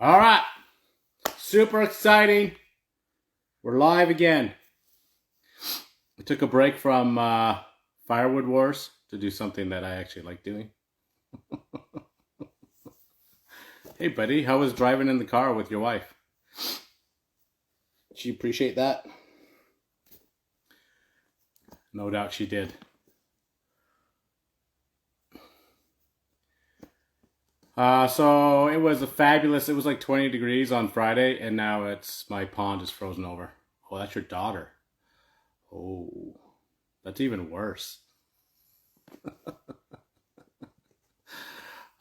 All right. Super exciting. We're live again. I took a break from Firewood Wars to do something that I actually like doing. Hey, buddy, how was driving in the car with your wife? Did she appreciate that? No doubt she did. So it was it was like 20 degrees on Friday, and now my pond is frozen over. Oh, that's your daughter. Oh, that's even worse.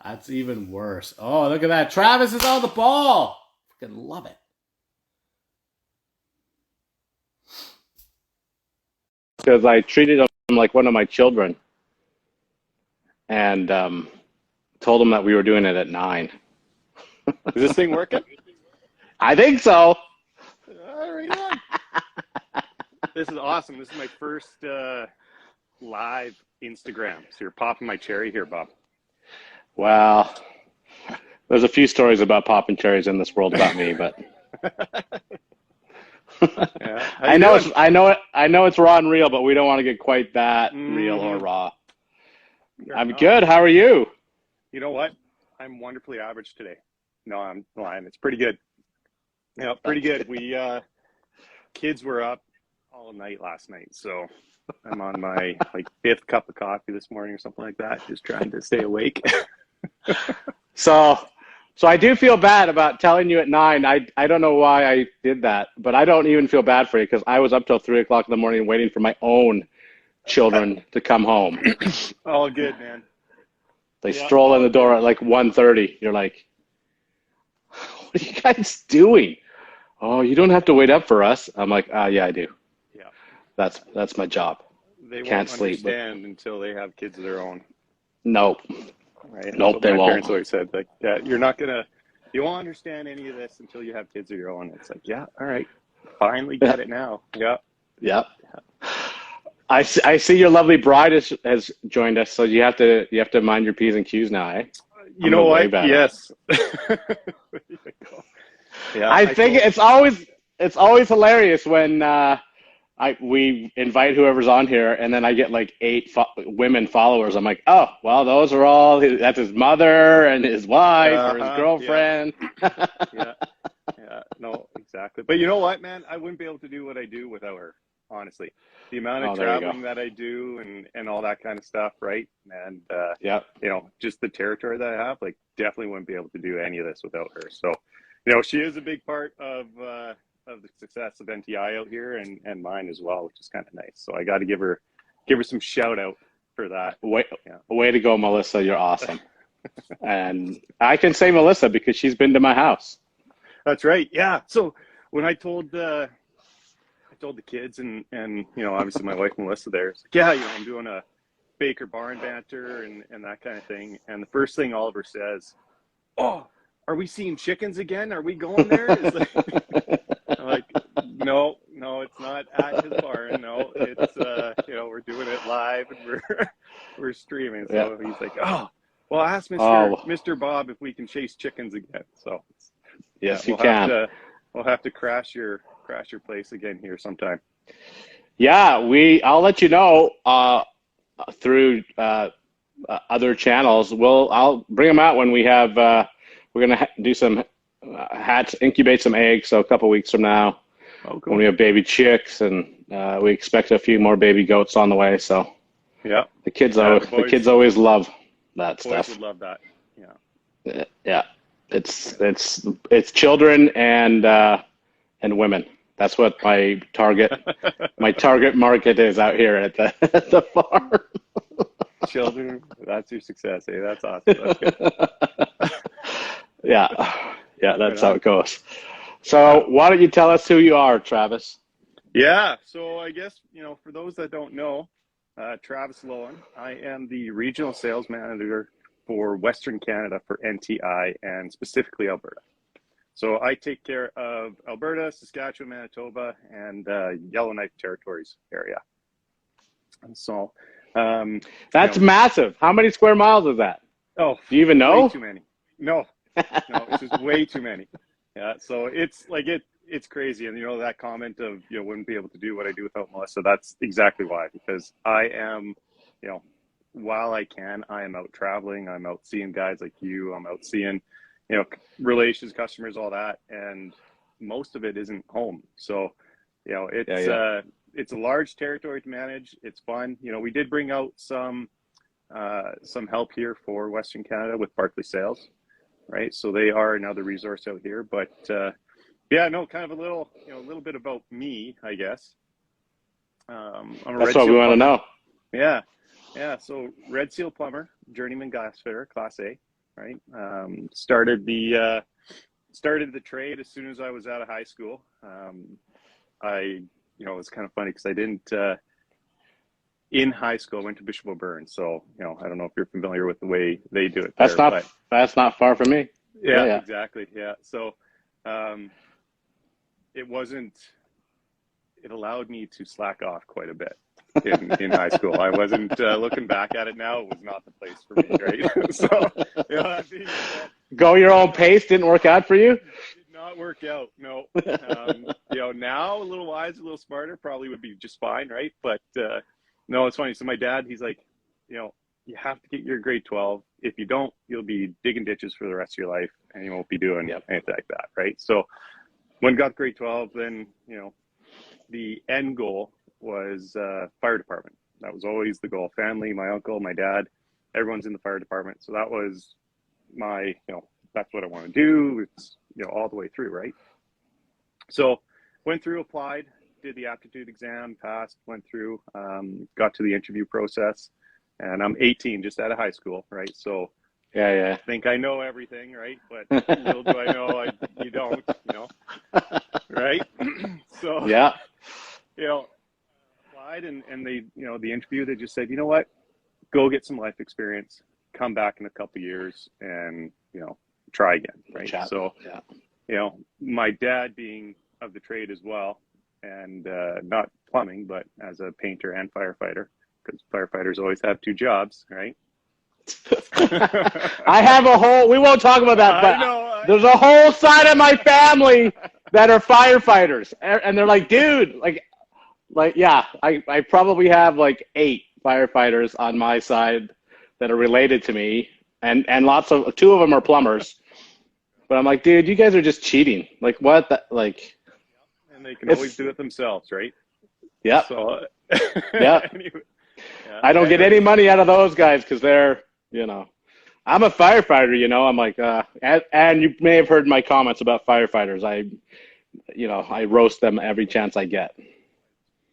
That's even worse. Oh, look at that. Travis is on the ball. Freaking love it. Because I treated him like one of my children and told him that we were doing it at 9. Is this thing working? I think so. All right, on. This is awesome. This is my first live Instagram. So you're popping my cherry here, Bob. Well, there's a few stories about popping cherries in this world about me, but Yeah. I know it's raw and real, but we don't want to get quite that real or raw. I'm good. How are you? You know what? I'm wonderfully average today. No, I'm lying. It's pretty good. Yeah, pretty good. We kids were up all night last night, so I'm on my 5th cup of coffee this morning or something like that, just trying to stay awake. So I do feel bad about telling you at 9. I don't know why I did that, but I don't even feel bad for you because I was up till 3 o'clock in the morning waiting for my own children to come home. All good, man. They stroll in the door at like 1:30. You're like, what are you guys doing? Oh, you don't have to wait up for us. I'm like, yeah, I do. Yeah. That's my job. They Can't won't sleep. understand until they have kids of their own. Nope. Right? Nope, they my won't. parents always said, like, yeah, you won't understand any of this until you have kids of your own. It's like, yeah, all right, finally get it now. Yeah. Yep. I see your lovely bride has joined us, so you have to mind your P's and Q's now, eh? You know what? Yes. Yeah. I think it's always hilarious when we invite whoever's on here, and then I get like 8 women followers. I'm like, oh, well, those are all that's his mother and his wife or his girlfriend. Yeah. No, exactly. But you know what, man? I wouldn't be able to do what I do without her. Honestly, the amount of traveling that I do and all that kind of stuff, right? And just the territory that I have, like, definitely wouldn't be able to do any of this without her. So, she is a big part of the success of NTI out here and mine as well, which is kind of nice. So I got to give her some shout out for that. Way to go, Melissa! You're awesome. And I can say Melissa because she's been to my house. That's right. Yeah. So when I told the kids and obviously my wife Melissa there, it's like, yeah, I'm doing a Baker barn banter and that kind of thing. And the first thing Oliver says, oh, are we seeing chickens again? Are we going there? I'm like, no, it's not at his barn. No, it's we're doing it live and we're streaming. So he's like, oh, well, ask Mr. Bob if we can chase chickens again. So yes, you can. We'll have to crash your place again here sometime. Yeah, I'll let you know through other channels. I'll bring them out when we have. We're gonna do some incubate some eggs. So a couple weeks from now, when we have baby chicks, and we expect a few more baby goats on the way. So yeah, the kids always love that stuff. Boys would love that. Yeah. Yeah, it's children and women. That's what my target market is out here at the farm. Children, that's your success. Hey, that's awesome. That's good. Yeah, that's how it goes. So why don't you tell us who you are, Travis? Yeah, so I guess, for those that don't know, Travis Loewen, I am the regional sales manager for Western Canada for NTI and specifically Alberta. So I take care of Alberta, Saskatchewan, Manitoba, and Yellowknife Territories area. And so that's massive. How many square miles is that? Oh, do you even know? Way too many. No. No, it's just way too many. Yeah, so it's like it's crazy, and that comment of wouldn't be able to do what I do without Melissa. That's exactly why, because I am, you know, while I can, I am out traveling. I'm out seeing guys like you. I'm out seeing, relations, customers, all that, and most of it isn't home. So, Yeah, yeah. it's a large territory to manage. It's fun. We did bring out some help here for Western Canada with Barclay Sales, right? So they are another resource out here. But yeah, no, kind of a little bit about me, I guess. I'm a That's Red what we Seal want to plumber. know. Yeah, yeah. So Red Seal plumber, journeyman gas fitter, Class A, right? Started the trade as soon as I was out of high school. It was kind of funny because I didn't. In high school, I went to Bishop O'Byrne, so I don't know if you're familiar with the way they do it there, but That's not far from me. yeah. Exactly, yeah. So, it wasn't. It allowed me to slack off quite a bit in high school. I wasn't looking back at it now. It was not the place for me, right? So, that being said, Go your own pace didn't work out for you? did not work out. No. Now a little wise, a little smarter, probably would be just fine, right? But no, it's funny. So my dad, he's like, you have to get your grade 12. If you don't, you'll be digging ditches for the rest of your life, and you won't be doing anything like that, right? So when got grade 12, then the end goal was fire department. That was always the goal. Family, my uncle, my dad, everyone's in the fire department. So that was my, that's what I want to do. It's, all the way through, right? So went through, applied, did the aptitude exam, passed, went through, got to the interview process, and I'm 18, just out of high school, right? So yeah. I think I know everything, right? But little do I know, you don't, right? So yeah. Applied, and they, the interview, they just said, you know what, go get some life experience, come back in a couple of years, and try again, right? Chat. So my dad being of the trade as well, and not plumbing, but as a painter and firefighter, because firefighters always have two jobs, right? I have we won't talk about that, but there's a whole side of my family that are firefighters, and they're like, dude, yeah, I probably have like 8 firefighters on my side that are related to me, and 2 of them are plumbers. But I'm like, dude, you guys are just cheating. Like, what? And they can always do it themselves, right? Yeah. So, yeah. Anyway, I don't get any money out of those guys because they're, I'm a firefighter, I'm like, and you may have heard my comments about firefighters. I roast them every chance I get.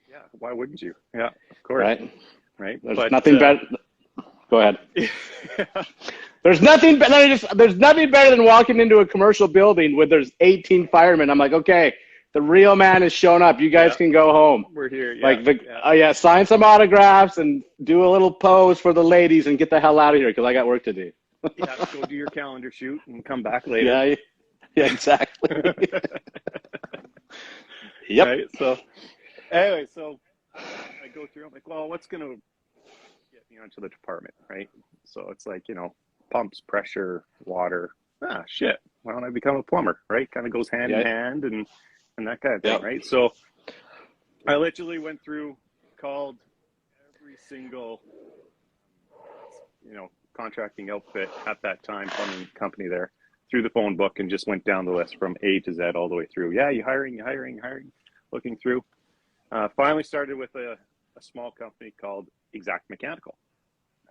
Yeah. Why wouldn't you? Yeah, of course. Right. There's nothing better. Go ahead. Yeah. There's nothing better than walking into a commercial building where there's 18 firemen. I'm like, okay, the real man has shown up. You guys can go home. We're here. Yeah. Like, sign some autographs and do a little pose for the ladies and get the hell out of here because I got work to do. Yeah, go do your calendar shoot and come back later. Yeah, exactly. Yep. Right, so anyway, I go through. I'm like, well, what's going to get me onto the department, right? So it's like, pumps, pressure, water. Shit. Why don't I become a plumber, right? Kind of goes hand in hand and that kind of thing, right? So I literally went through, called every single, contracting outfit at that time, plumbing company there, through the phone book, and just went down the list from A to Z all the way through. Yeah, you hiring, looking through. Finally started with a small company called Exact Mechanical.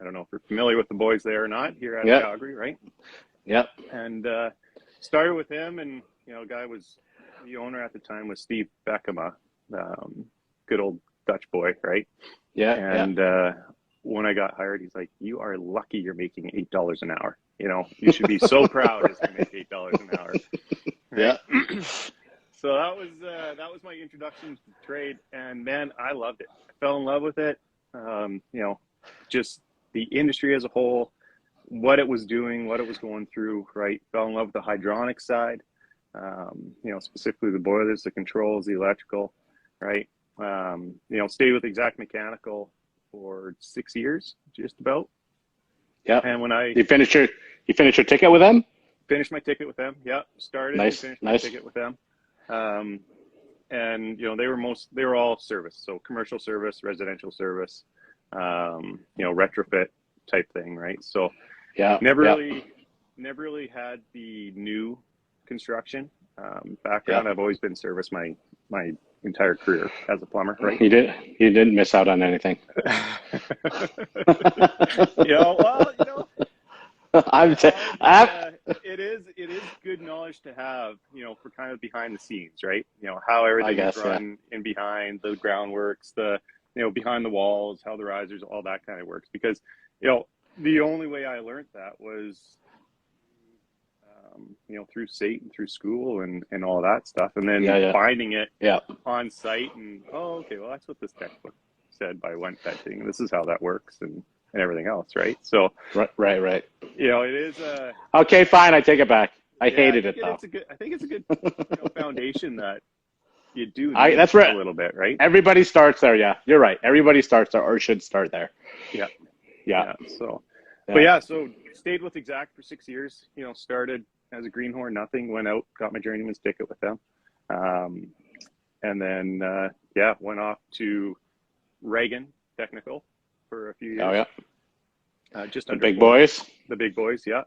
I don't know if you're familiar with the boys there or not, here out of Calgary, right? Yep. And started with him, and the owner at the time was Steve Beckema, good old Dutch boy, right? Yeah. And when I got hired, he's like, "You are lucky you're making $8 an hour. You should be so proud as to make $8 an hour." Right? Yeah. So that was my introduction to the trade, and man, I loved it. I fell in love with it. Just the industry as a whole, what it was doing, what it was going through, right? Fell in love with the hydronic side, specifically the boilers, the controls, the electrical, right? Stayed with Exact Mechanical for 6 years, just about. Yeah. And when you finished your ticket with them? finished my ticket with them. Yeah, started and Nice, finished my nice. ticket with them. And they were all service, so commercial service, residential service, retrofit type thing, right? So Yeah, never yeah, really had the new construction yeah. background. I've always been service my entire career as a plumber, right? You didn't miss out on anything. Well, I'm, t- I'm it is good knowledge to have, for kind of behind the scenes, right? How everything guess, is yeah. run in behind the groundworks, the behind the walls, how the risers, all that kind of works. Because the only way I learned that was through SAIT and through school and all that stuff, and then finding it on site and okay, well that's what this textbook said by one testing. This is how that works and everything else, right? So right. it is Okay, fine. I take it back. I hated it though. I think it's a good foundation that you do need That's right. a little bit, right? Everybody starts there. Yeah, you're right. Everybody starts there or should start there. Yeah. So, but so stayed with Exact for 6 years. Started as a greenhorn, nothing. Went out, got my journeyman's ticket with them, and then went off to Reagan Technical for a few years. Oh yeah. Just the under big boys. The big boys, yeah.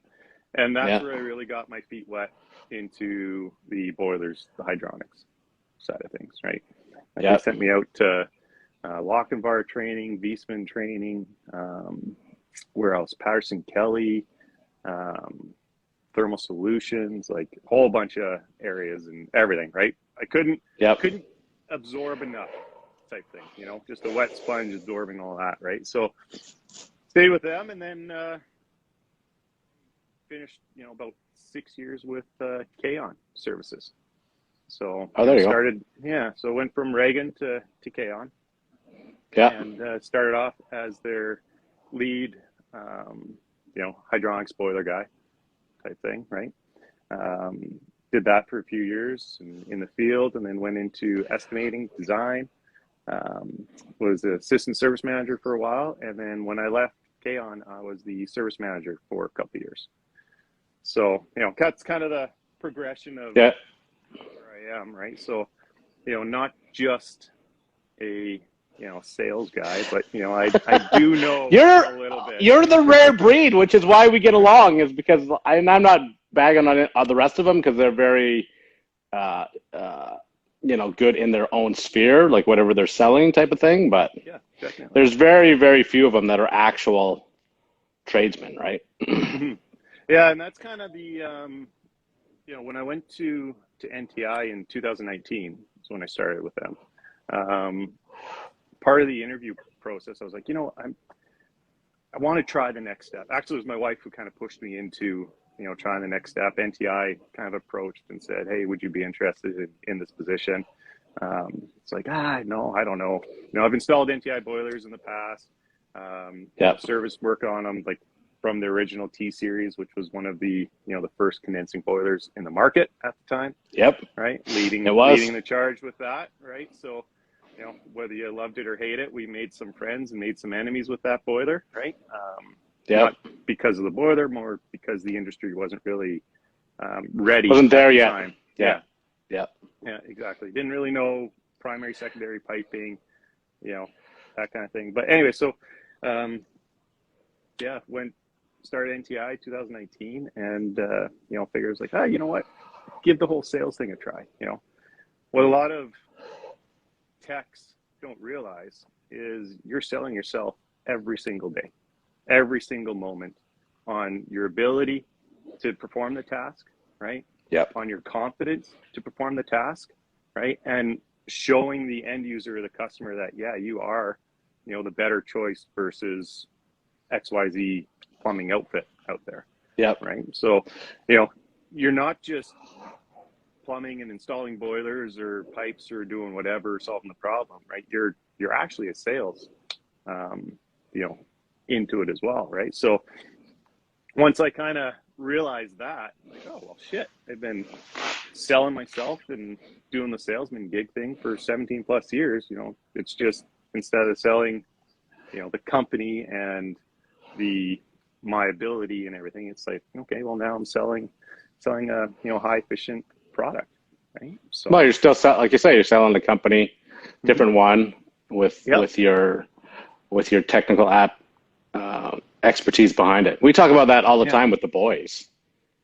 And that's where I really got my feet wet into the boilers, the hydronics side of things, right? They sent me out to Lochinvar training, Viessmann training, where else? Patterson Kelly, Thermal Solutions, like a whole bunch of areas and everything, right? I couldn't absorb enough type thing, just a wet sponge absorbing all that, right? So stayed with them and then finished, about 6 years with K-On Services. So there you started, so went from Reagan to K-On. And started off as their lead, hydronics boiler guy type thing, right? Did that for a few years in the field and then went into estimating, design, was the assistant service manager for a while. And then when I left K-On, I was the service manager for a couple of years. So, that's kind of the progression of where I am, right? So, not just a sales guy, but I do know a little bit. You're the rare breed, which is why we get along. Is because I'm not bagging on the rest of them because they're very, good in their own sphere, like whatever they're selling, type of thing. But there's very, very few of them that are actual tradesmen, right? Yeah, and that's kind of the when I went to NTI in 2019 is when I started with them. Part of the interview process, I was like, I want to try the next step. Actually, it was my wife who kind of pushed me into, trying the next step. NTI kind of approached and said, hey, would you be interested in this position? It's like, no, I don't know. I've installed NTI boilers in the past. Service work on them, like from the original T series, which was one of the, the first condensing boilers in the market at the time. Right. Leading the charge with that. Right. So, whether you loved it or hate it, we made some friends and made some enemies with that boiler, right? Not because of the boiler, more because the industry wasn't really ready. Wasn't there yet. Time. Yeah, exactly. Didn't really know primary, secondary piping, that kind of thing. But anyway, so started NTI 2019, and figures like, you know what, give the whole sales thing a try. What a lot of techs don't realize is you're selling yourself every single day, every single moment on your ability to perform the task, right? On your confidence to perform the task, right? And showing the end user or the customer that, you are, the better choice versus XYZ plumbing outfit out there. Right. So, you're not just plumbing and installing boilers or pipes or doing whatever, solving the problem, right? You're actually a sales, into it as well, right? So once I kind of realized that, like, oh, well, shit, I've been selling myself and doing the salesman gig thing for 17 plus years. It's just, instead of selling, the company and my ability and everything, it's like, okay, well, now I'm selling selling a high efficient product, right? So Well, you're still like you say, you're selling the company, different one with Yep. with your technical app expertise behind it. We talk about that all the Yeah. time with the boys,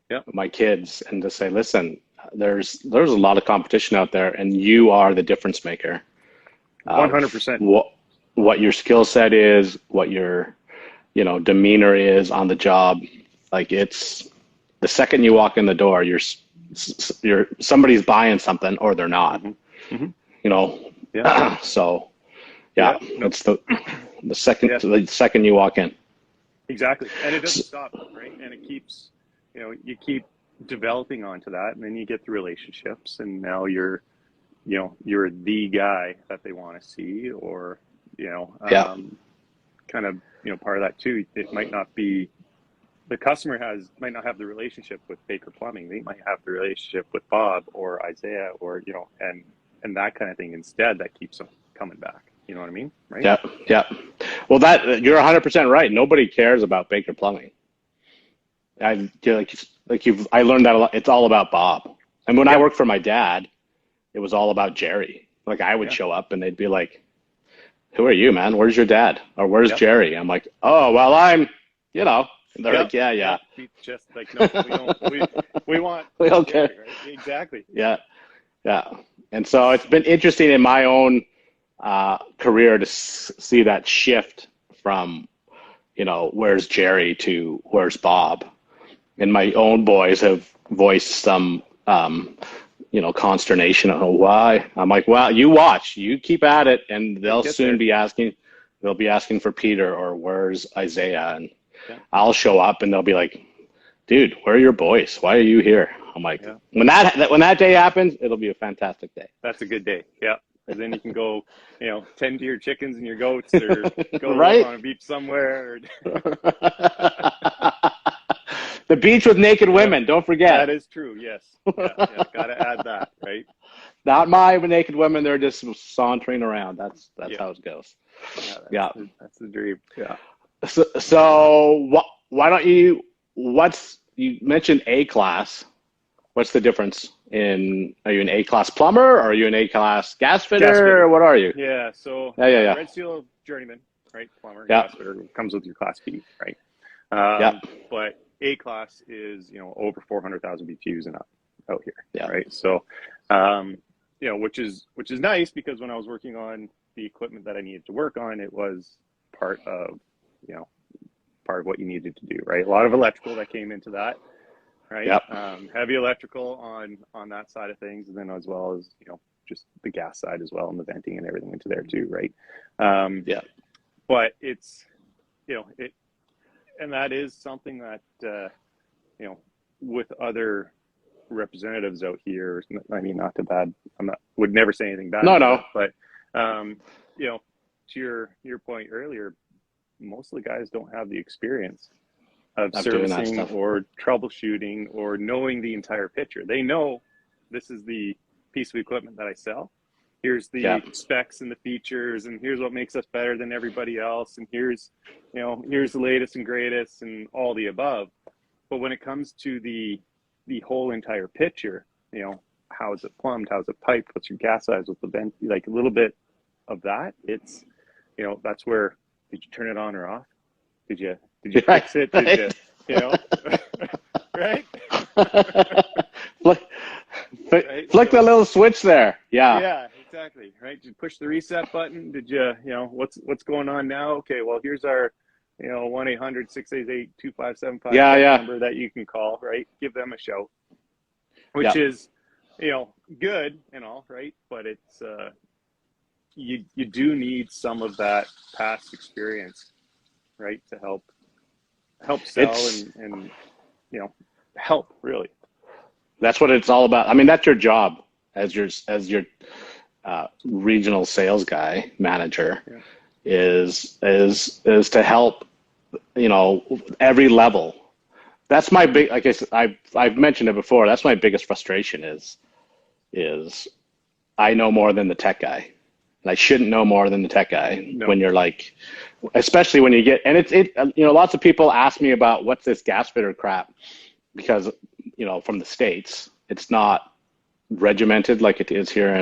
Yep. my kids, and to say, listen, there's a lot of competition out there, and you are the difference maker. 100%. What your skill set is, what your demeanor is on the job. Like, it's the second you walk in the door, you're somebody's buying something or they're not. Mm-hmm. Yeah. So yeah, Nope. it's the second you walk in. Exactly. And it doesn't stop, right? And it keeps, you keep developing onto that, and then you get the relationships, and now you're the guy that they want to see, or, kind of, part of that too. It might not be, the customer might not have the relationship with Baker Plumbing. They might have the relationship with Bob or Isaiah, or, and that kind of thing instead, that keeps them coming back. You know what I mean? Right? Yeah. Yeah. Well, you're 100% right. Nobody cares about Baker Plumbing. I learned that a lot. It's all about Bob. And when I worked for my dad, it was all about Jerry. Like, I would show up and they'd be like, "Who are you, man? Where's your dad? Or where's Jerry?" I'm like, "Oh, well, I'm, They're like, yeah. Just like, no, we want. We don't care. Jerry, right? Exactly. Yeah. Yeah. And so it's been interesting in my own career to see that shift from, where's Jerry to where's Bob. And my own boys have voiced some, consternation on why. I'm like, well, you watch, you keep at it, and they'll soon be asking. They'll be asking for Peter or where's Isaiah, and I'll show up and they'll be like, "Dude, where are your boys? Why are you here?" I'm like, when that day happens, it'll be a fantastic day. That's a good day. Yeah. And then you can go, tend to your chickens and your goats, or go right on a beach somewhere. The beach with naked women. Don't forget. That is true. Yes. Yeah. Got to add that, right? Not my naked women. They're just sauntering around. That's how it goes. That's the dream. Yeah. So why don't you? You mentioned A class. What's the difference are you an A-class plumber, or are you an A-class gas fitter, or what are you? Yeah, so yeah. Red Seal journeyman, right? Plumber, gas fitter, comes with your class B, right? But A-class is, over 400,000 BTUs and up out here, right? So, which is nice, because when I was working on the equipment that I needed to work on, it was part of what you needed to do, right? A lot of electrical that came into that. Right. Heavy electrical on that side of things, and then as well as just the gas side as well, and the venting and everything into there too, right? But it's and that is something that with other representatives out here. I mean, not too bad. Would never say anything bad. No. But to your point earlier, most of the guys don't have the experience of servicing or troubleshooting or knowing the entire picture. They know this is the piece of equipment that I sell. Here's the specs and the features, and here's what makes us better than everybody else, and here's the latest and greatest and all the above. But when it comes to the whole entire picture, how is it plumbed, how's it piped, what's your gas size, with the vent, like a little bit of that, it's that's where, did you turn it on or off? Did you fix it? Did you right? Flick the little switch there. Yeah, exactly. Right. Did you push the reset button? Did you, what's going on now? Okay, well, here's our, 1-800-688-2575 number that you can call, right? Give them a shout, which is, good and all, right? But it's, you do need some of that past experience, right, to help sell and help, really. That's what it's all about. I mean, that's your job as your regional sales guy, manager, is to help, every level. That's my big, like I said, I've mentioned it before. That's my biggest frustration is I know more than the tech guy. And I shouldn't know more than the tech guy when you're like, especially when you get, and lots of people ask me about what's this gas fitter crap, because from the States. It's not regimented like it is here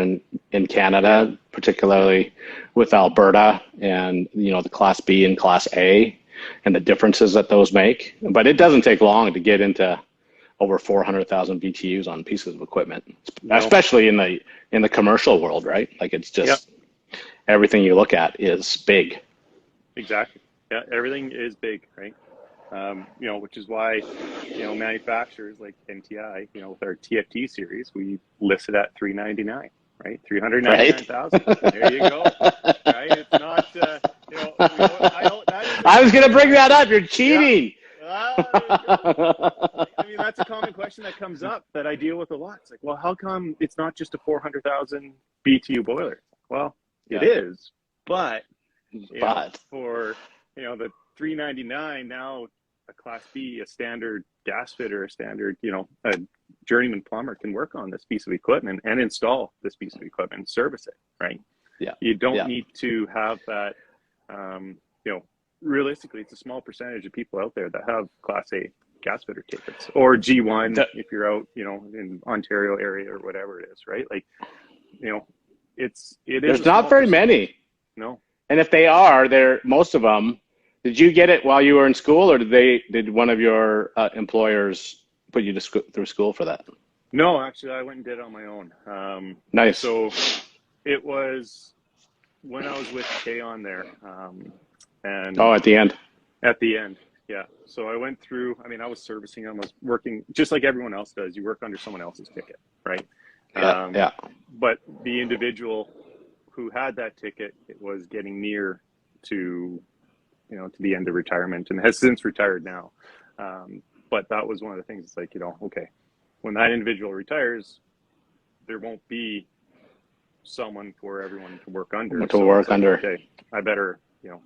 in Canada, particularly with Alberta and the Class B and Class A and the differences that those make. But it doesn't take long to get into over 400,000 BTUs on pieces of equipment, especially in the commercial world, right? Like it's just everything you look at is big. Exactly. Yeah, everything is big, right? Which is why, manufacturers like NTI, with our TFT series, we list it at $399, right? 399,000. Right? There you go. Right? It's not, I was going to bring that up. You're cheating. Yeah. I mean, that's a common question that comes up that I deal with a lot. It's like, well, how come it's not just a 400,000 BTU boiler? Well, it is, but for the $399 now, a Class B, a standard gas fitter, a standard a journeyman plumber can work on this piece of equipment and install this piece of equipment and service it, right? Yeah, you don't need to have that. Realistically, it's a small percentage of people out there that have Class A gas fitter tickets or G1 if you're out in Ontario area or whatever it is, right? Like there's not very many. No. And if they are, most of them. Did you get it while you were in school, or did one of your employers put you through school for that? No, actually, I went and did it on my own. Nice. So it was when I was with Kay on there. And at the end. At the end, yeah. So I went through. I mean, I was servicing them. I was working just like everyone else does. You work under someone else's ticket, right? Yeah. But the individual who had that ticket, it was getting near to to the end of retirement and has since retired now. But that was one of the things. It's like, okay, when that individual retires, there won't be someone for everyone to work under. Okay, I better,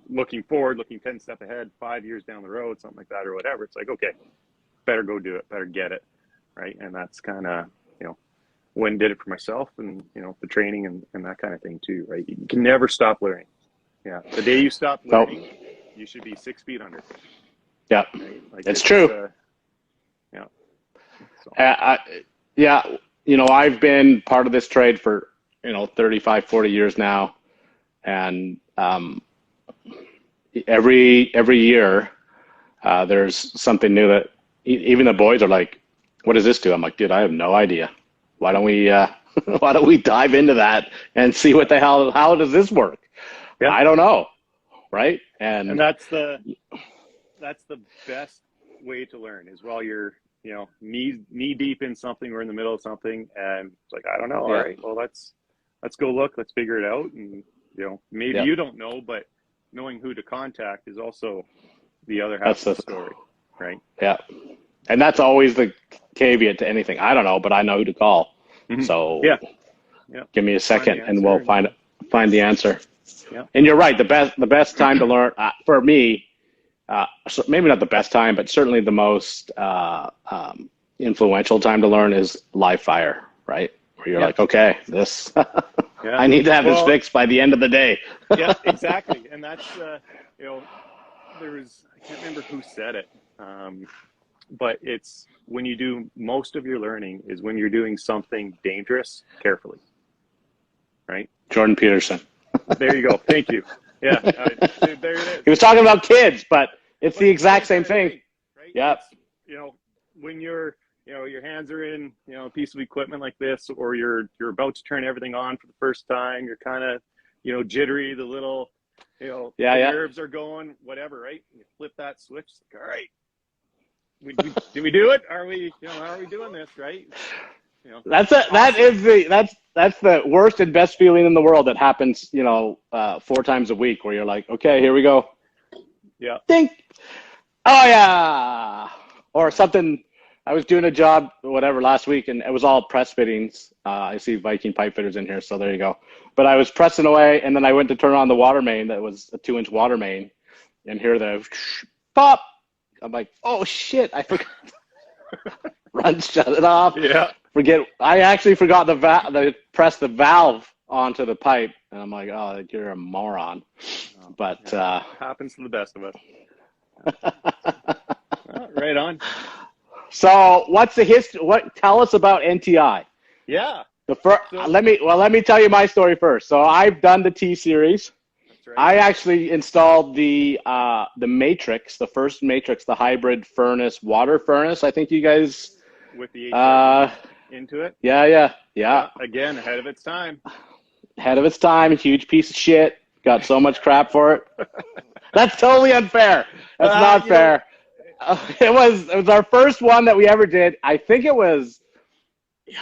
looking forward, looking 10 steps ahead, 5 years down the road, something like that or whatever. It's like, okay, better go do it, better get it, right? And that's kind of, when did it for myself and, the training and that kind of thing too, right? You can never stop learning. Yeah. The day you stop learning, you should be 6 feet under. Yeah, right? Like it's true. Yeah. So. I've been part of this trade for, 35, 40 years now. And every year there's something new that even the boys are like, what does this do? I'm like, dude, I have no idea. Why don't we dive into that and see what the hell, how does this work? Yeah. I don't know. Right. And that's the best way to learn is while you're, knee deep in something or in the middle of something. And it's like, I don't know. Yeah. All right, well, let's go look, let's figure it out. And, maybe you don't know, but knowing who to contact is also the other half of the story. Right. Yeah. And that's always the caveat to anything. I don't know, but I know who to call. Mm-hmm. So give me a second and we'll find the answer. Yeah. And you're right. The best time to learn for me, so maybe not the best time, but certainly the most influential time to learn is live fire, right? Where you're like, okay, this, I need to have this fixed by the end of the day. Yeah, exactly. And that's, there was, I can't remember who said it, but it's when you do most of your learning is when you're doing something dangerous carefully, right? Jordan Peterson. There you go. Thank you. Yeah, there it is. He was talking about kids, but it's the exact same thing. Right? Yeah. When you're, your hands are in, a piece of equipment like this, or you're about to turn everything on for the first time, you're kind of, jittery, the little, the nerves are going, whatever, right? You flip that switch, it's like, all right, did we do it? Are we, how are we doing this, right? That's the worst and best feeling in the world. That happens, 4 times a week, where you're like, okay, here we go. Yeah. Ding. Oh yeah. Or something. I was doing a job, whatever, last week, and it was all press fittings. I see Viking pipe fitters in here, so there you go. But I was pressing away, and then I went to turn on the water main. That was a 2-inch water main, and hear the pop. I'm like, oh shit, I forgot. Run, shut it off. Yeah. I actually forgot to press the valve onto the pipe, and I'm like, oh, you're a moron. But happens to the best of us. Right on. So what's the history? Tell us about NTI. Yeah. So Let me tell you my story first. So I've done the T series. that's right. I actually installed the Matrix, the first Matrix, the hybrid furnace, water furnace. I think you guys. With the HRV into it. Yeah. Again, ahead of its time. Ahead of its time. Huge piece of shit. Got so much crap for it. That's totally unfair. That's not fair. It was our first one that we ever did. I think it was.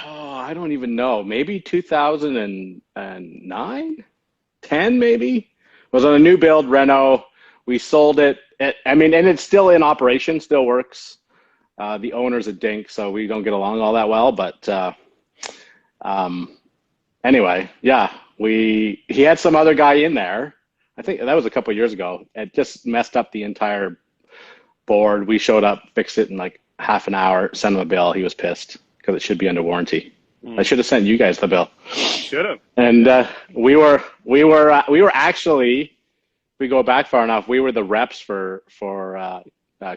Oh, I don't even know. Maybe 2009, 10 maybe. It was on a new build Renault. We sold it. And it's still in operation, still works. The owner's a dink, so we don't get along all that well. But anyway, yeah, he had some other guy in there. I think that was a couple of years ago. It just messed up the entire board. We showed up, fixed it in like half an hour, sent him a bill. He was pissed because it should be under warranty. I should have sent you guys the bill. Should have. And we were actually, if we go back far enough, we were the reps for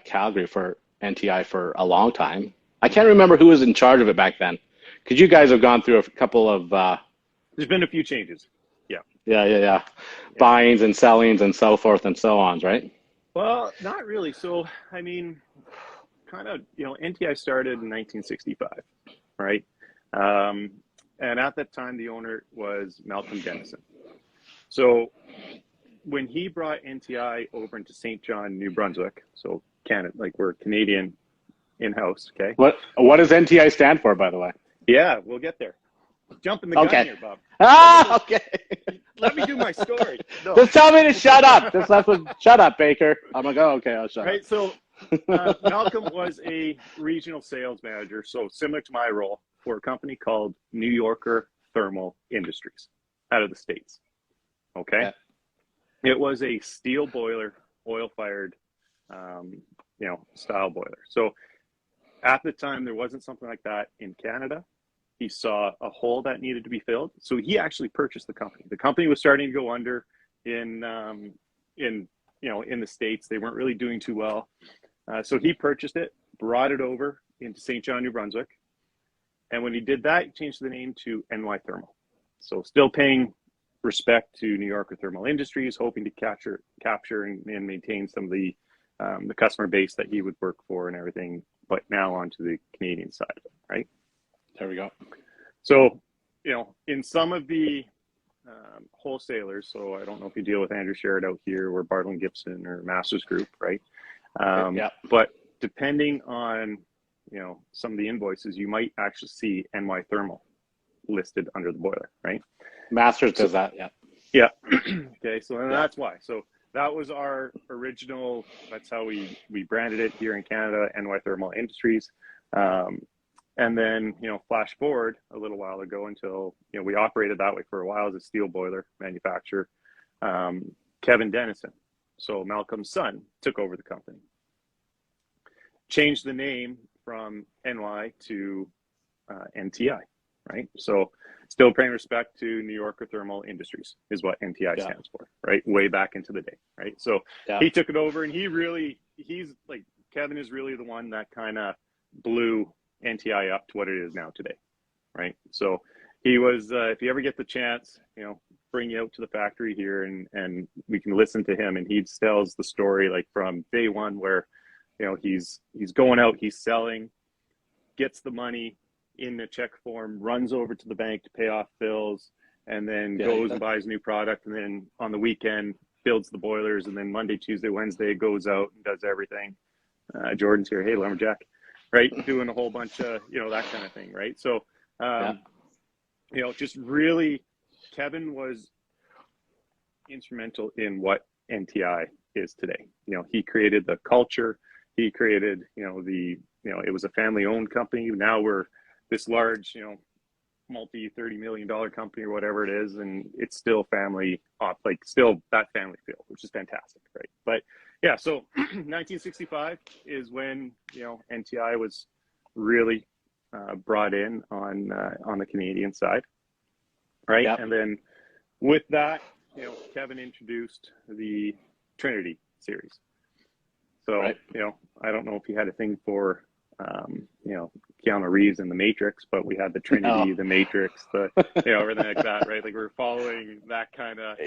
Calgary for NTI for a long time. I can't remember who was in charge of it back then, because you guys have gone through a couple of. There's been a few changes. Yeah. Buyings and sellings and so forth and so on, right? Well, not really. So, kind of, NTI started in 1965, right? And at that time, the owner was Malcolm Dennison. So when he brought NTI over into St. John, New Brunswick, so Canada, like we're Canadian in-house, okay? What does NTI stand for, by the way? Yeah, we'll get there. Jumping the gun here, Bob. Okay. Let me do my story. No. Just tell me to shut up. Shut up, Baker. I'm like, oh, okay, I'll shut up. Right, so Malcolm was a regional sales manager, so similar to my role, for a company called New Yorker Thermal Industries out of the States. Okay? Yeah. It was a steel boiler, oil-fired, style boiler. So at the time, there wasn't something like that in Canada. He saw a hole that needed to be filled, so he actually purchased the company. The company was starting to go under in the States. They weren't really doing too well, so he purchased it, brought it over into St. John, New Brunswick, and when he did that, he changed the name to NY Thermal. So still paying respect to New Yorker Thermal Industries, hoping to capture and maintain some of the customer base that he would work for and everything, but now onto the Canadian side of it, right? There we go. So, in some of the wholesalers, so I don't know if you deal with Andrew Sherrod out here or Bartle & Gibson or Masters Group, right? But depending on, some of the invoices, you might actually see NY Thermal listed under the boiler, right? Masters does that, yeah. Yeah. Okay, so that's why. So that was our original, that's how we branded it here in Canada, NY Thermal Industries. And then, flash forward a little while ago until, we operated that way for a while as a steel boiler manufacturer. Kevin Dennison, so Malcolm's son, took over the company. Changed the name from NY to NTI, right? So still paying respect to New Yorker Thermal Industries is what NTI stands for, right? Way back into the day, right? So he took it over, and Kevin is really the one that kind of blew NTI up to what it is now today, right? So he was, if you ever get the chance, bring you out to the factory here and we can listen to him, and he tells the story like from day one where, he's going out, he's selling, gets the money in the check form, runs over to the bank to pay off bills, and then goes and buys new product, and then on the weekend builds the boilers, and then Monday, Tuesday, Wednesday goes out and does everything. Jordan's here. Hey, Lumberjack. Right, doing a whole bunch of, that kind of thing, right? So, just really, Kevin was instrumental in what NTI is today. He created the culture. He created, it was a family-owned company. Now we're this large, multi-$30 million company or whatever it is, and it's still still that family feel, which is fantastic, right? But yeah, so 1965 is when NTI was really brought in on the Canadian side, right? Yep. And then with that, Kevin introduced the Trinity series. So I don't know if you had a thing for you know, Keanu Reeves in The Matrix, but we had the Trinity, the Matrix, everything like that, right? Like we're following that kind of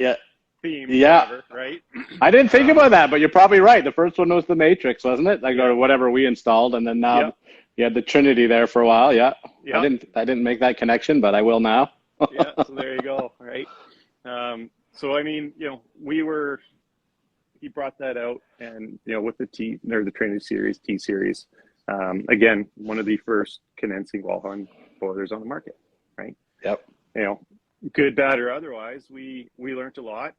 theme, whatever, right? I didn't think about that, but you're probably right. The first one was The Matrix, wasn't it? Like, or whatever we installed, and then now you had the Trinity there for a while. Yeah. I didn't make that connection, but I will now. So there you go, right? So I mean, you know, he brought that out, and you know, with the Trinity series, T series, again, one of the first condensing wall hung boilers on the market, right? Yep. You know, good, bad, or otherwise, we learned a lot.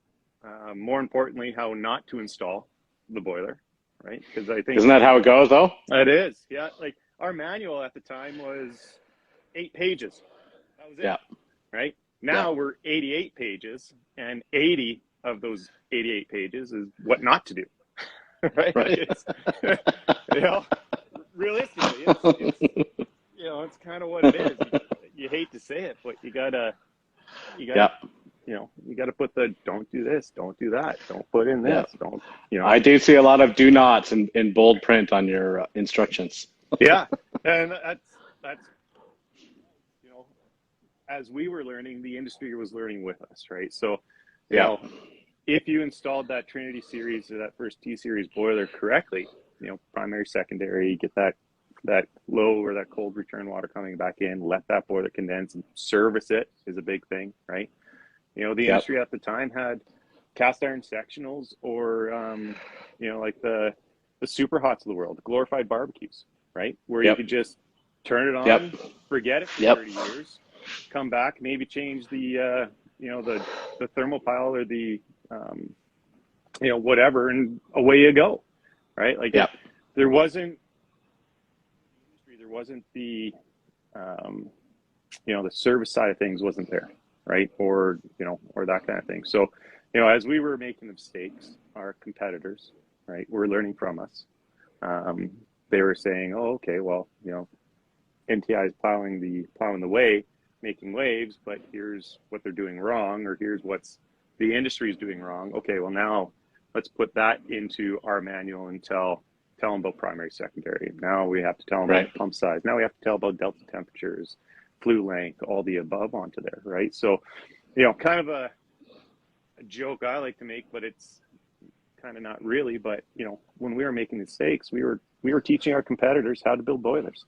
More importantly, how not to install the boiler, right? Because I think, isn't that how it goes, though? It is, yeah. Like our manual at the time was 8 pages. That was it. Yeah. Right now we're 88 pages, and 80 of those 88 pages is what not to do. Right. It's, you know, realistically, it's you know, it's kind of what it is. You hate to say it, but you gotta, you know, you gotta put the don't do this, don't do that, don't put in this, don't, you know. I do see a lot of do nots in bold print on your instructions. Yeah, and that's you know, as we were learning, the industry was learning with us, right? So, you know, if you installed that Trinity series or that first T series boiler correctly, you know, primary, secondary, get that low or that cold return water coming back in, let that boiler condense and service it is a big thing, right? You know, the industry at the time had cast iron sectionals or, you know, like the super hots of the world, the glorified barbecues, right? Where you could just turn it on, forget it for 30 years, come back, maybe change the, you know, the thermopile or the, you know, whatever, and away you go, right? Like there wasn't the, you know, the service side of things wasn't there, right? Or, you know, or that kind of thing. So, you know, as we were making the mistakes, our competitors, right, were learning from us. They were saying, oh, okay, well, you know, NTI is plowing the way, making waves, but here's what they're doing wrong, or here's what's the industry is doing wrong. Okay, well, now let's put that into our manual and tell them about primary, secondary. Now we have to tell them about pump size. Now we have to tell about delta temperatures, flue length, all the above onto there, right? So, you know, kind of a joke I like to make, but it's kind of not really. But, you know, when we were making mistakes, we were teaching our competitors how to build boilers,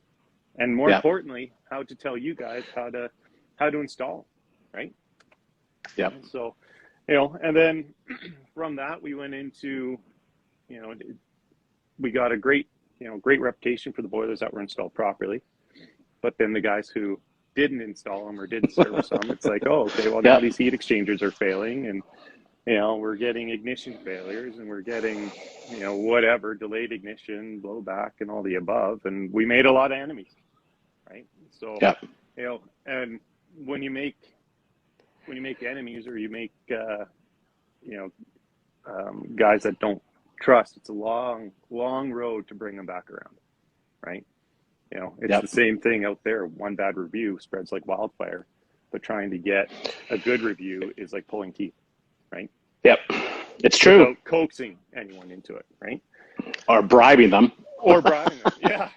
and more importantly, how to tell you guys how to install, right? Yeah. So, you know, and then from that we went into, you know, we got a great reputation for the boilers that were installed properly. But then the guys who didn't install them or didn't service them, it's like, oh, okay, well, now these heat exchangers are failing, and, you know, we're getting ignition failures, and we're getting, you know, whatever, delayed ignition, blowback, and all the above. And we made a lot of enemies, right? So, you know, and when you make enemies, or you make, you know, guys that don't trust, it's a long road to bring them back around, right? You know, it's the same thing out there. One bad review spreads like wildfire, but trying to get a good review is like pulling teeth, right? Yep, it's true. Without coaxing anyone into it, right? Or bribing them. Yeah.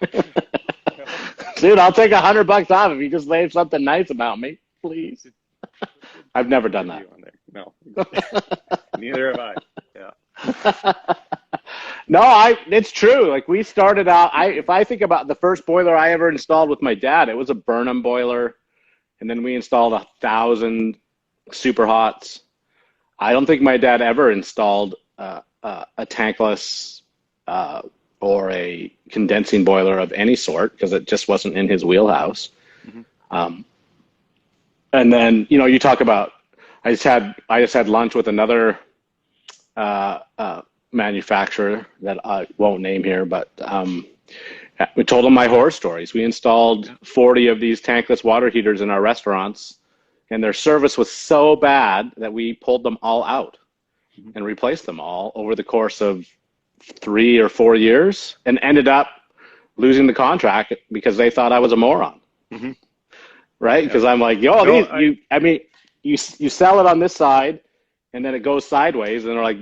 Dude, I'll take $100 off if you just say something nice about me, please. I've never done that. No, neither have I. Yeah. No, it's true. Like, we started out, if I think about the first boiler I ever installed with my dad, it was a Burnham boiler, and then we installed 1,000 super hots. I don't think my dad ever installed a tankless or a condensing boiler of any sort, because it just wasn't in his wheelhouse. Mm-hmm. And then, you know, you talk about, I just had lunch with another manufacturer that I won't name here, but we told them my horror stories. We installed 40 of these tankless water heaters in our restaurants, and their service was so bad that we pulled them all out and replaced them all over the course of 3 or 4 years, and ended up losing the contract because they thought I was a moron. Mm-hmm. Right? Because I'm like, you sell it on this side, and then it goes sideways, and they're like,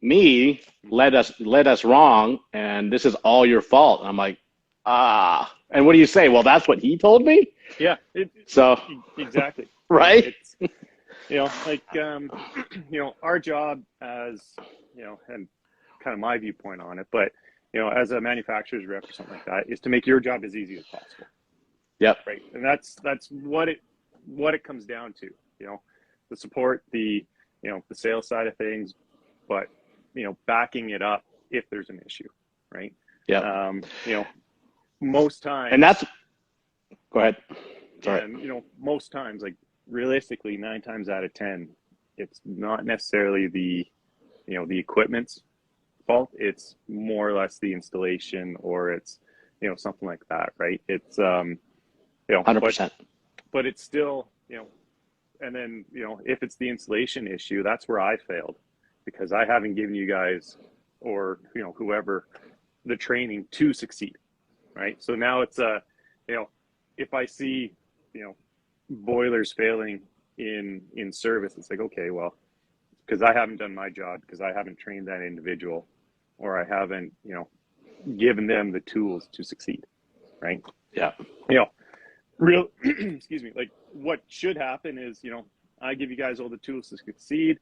me led us wrong, and this is all your fault. And I'm like, And what do you say? Well, that's what he told me. Yeah, So exactly. right. It's, like, our job as, and kind of my viewpoint on it, but, as a manufacturer's rep or something like that, is to make your job as easy as possible. Yep. Right. And that's what it comes down to, the support, the sales side of things, but, backing it up if there's an issue. Right. Yeah. Most times. And that's, go ahead. Sorry. And, most times, like realistically, 9 times out of 10, it's not necessarily the equipment's fault. It's more or less the installation, or it's, something like that. Right. It's, 100%. but it's still, and then, if it's the installation issue, that's where I failed, because I haven't given you guys, or, whoever, the training to succeed. Right. So now it's, if I see, boilers failing in service, it's like, okay, well, because I haven't done my job, because I haven't trained that individual, or I haven't, given them the tools to succeed. Right. Yeah. Real, excuse me, like what should happen is, I give you guys all the tools to succeed.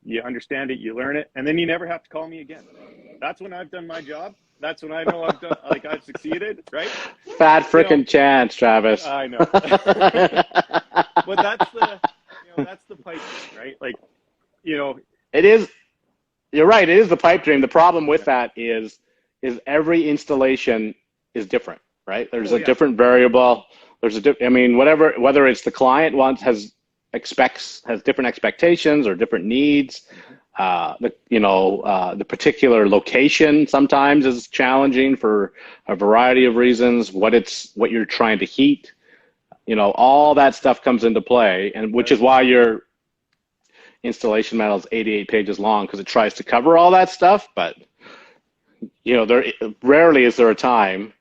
You understand it, you learn it, and then you never have to call me again. That's when I've done my job. That's when I know I've done, like, I've succeeded, right? Fat frickin' chance, Travis. I know. But that's the pipe dream, right? Like, It is. You're right. It is the pipe dream. The problem with that is every installation is different, right? There's a different variable. There's whether it's the client has different expectations or different needs. The particular location sometimes is challenging for a variety of reasons. What you're trying to heat, all that stuff comes into play, and which is why your installation manual is 88 pages long, because it tries to cover all that stuff. But there rarely is there a time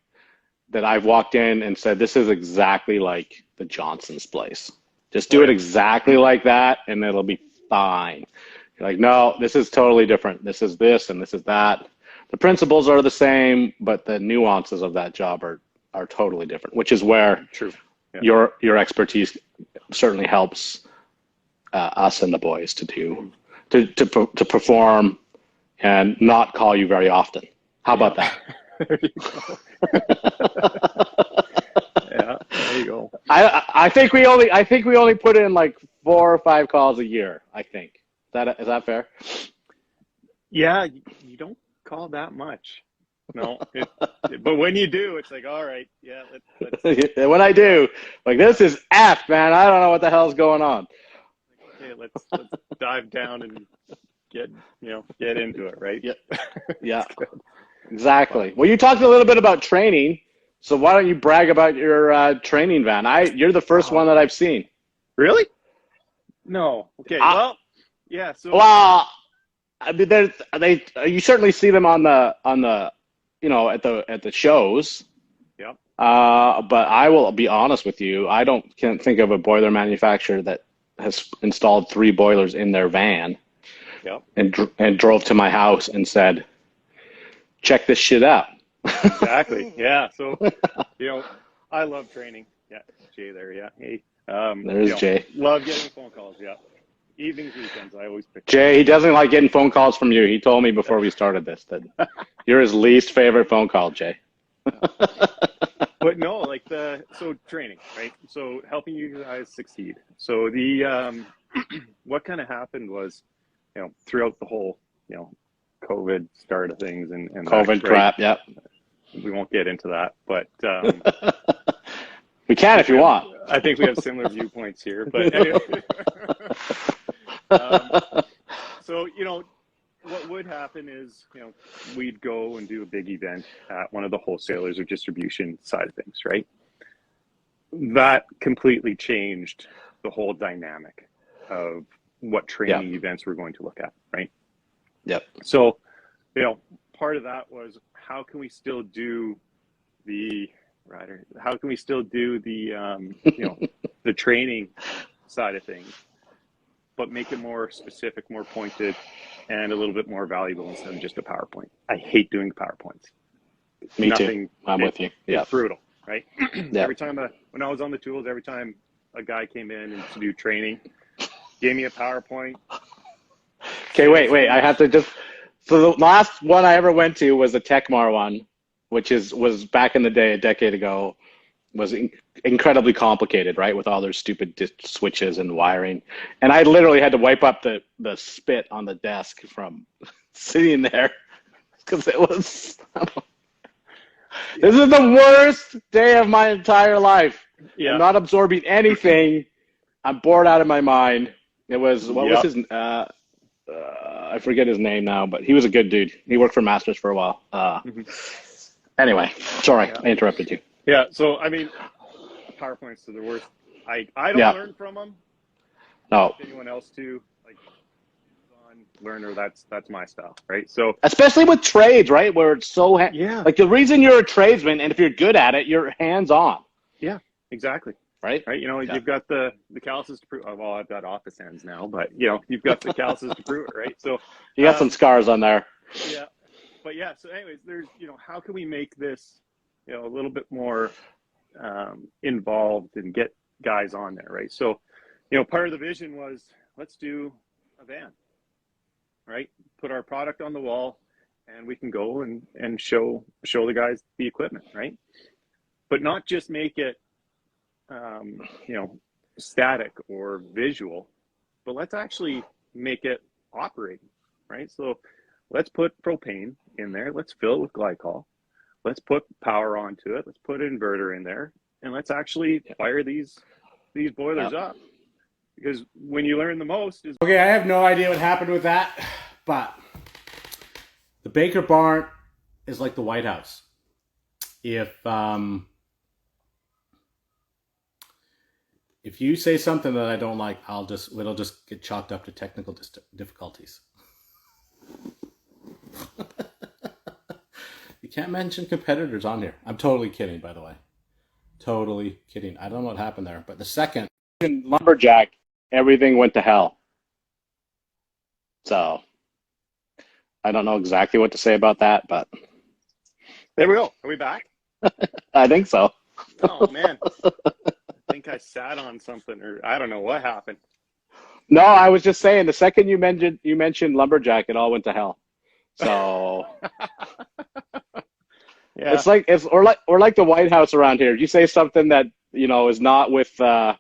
that I've walked in and said, this is exactly like the Johnson's place. Just do it exactly like that, and it'll be fine. You're like, no, this is totally different. This is this, and this is that. The principles are the same, but the nuances of that job are totally different, which is where your expertise certainly helps us and the boys to perform and not call you very often. How about that? There you go. Yeah, there you go. I think we only put in like 4 or 5 calls a year. I think is that fair? Yeah, you don't call that much. No, but when you do, it's like, all right, yeah. Let's when I do, like, this is F, man. I don't know what the hell's going on. Okay, let's dive down and get into it, right? Yeah. Exactly. Well, you talked a little bit about training, so why don't you brag about your training van? You're the first one that I've seen. Really? No. Okay. Well, yeah. So. Well, I mean, you certainly see them on the at the shows. Yep. But I will be honest with you, can't think of a boiler manufacturer that has installed 3 boilers in their van. Yep. And drove to my house and said, check this shit out. Exactly. Yeah. So, I love training. Yeah. Jay there. Yeah. Hey. There's Jay. Love getting phone calls. Yeah. Evenings, weekends, I always pick. Jay, he doesn't like getting phone calls from you. He told me before we started this that you're his least favorite phone call, Jay. But no, like so training, right? So helping you guys succeed. So the what kind of happened was, throughout the whole, COVID start of things and COVID that, crap. Right? Yep. We won't get into that, but we can if you want. I think we have similar viewpoints here, but anyway. So what would happen is we'd go and do a big event at one of the wholesalers or distribution side of things, right? That completely changed the whole dynamic of what training events we're going to look at, right? Yep. So, part of that was, how can we still do the the training side of things, but make it more specific, more pointed, and a little bit more valuable instead of just a PowerPoint. I hate doing PowerPoints. Me nothing. too. I'm with you. Yeah. It's brutal, right? Yeah. Every time when I was on the tools, every time a guy came in and to do training, gave me a PowerPoint. Okay, wait. I have to just. So the last one I ever went to was the Techmar one, which was back in the day, a decade ago. Was incredibly complicated, right, with all their stupid switches and wiring. And I literally had to wipe up the spit on the desk from sitting there because it was. This is the worst day of my entire life. Yeah. I'm not absorbing anything. I'm bored out of my mind. It was what was his? I forget his name now, but he was a good dude. He worked for Masters for a while. Anyway, sorry, I interrupted you. Yeah. So I mean, PowerPoints are the worst. I don't learn from them. No. If anyone else too, like learner, that's my style, right? So especially with trades, right, where it's so like the reason you're a tradesman, and if you're good at it, you're hands on. Yeah, exactly. Right. You know, you've got the calluses to prove. Well, I've got office hands now, but you know, you've got the calluses to prove it, right? So you got some scars on there. Yeah, but yeah. So, anyways, there's how can we make this a little bit more involved and get guys on there, right? So, part of the vision was let's do a van, right? Put our product on the wall, and we can go and show the guys the equipment, right? But not just make it static or visual, but let's actually make it operating, right? So let's put propane in there. Let's fill it with glycol. Let's put power onto it. Let's put an inverter in there, and let's actually fire these boilers up. Because when you learn the most is okay. I have no idea what happened with that, but the Baker barn is like the White House. If you say something that I don't like, it'll just get chalked up to technical difficulties. You can't mention competitors on here. I'm totally kidding, by the way. Totally kidding. I don't know what happened there, but the second lumberjack, everything went to hell. So I don't know exactly what to say about that, but there we go. Are we back? I think so. Oh man. I think I sat on something, or I don't know what happened. No, I was just saying the second you mentioned lumberjack, it all went to hell. So yeah, we're like the White House around here. You say something that is not with the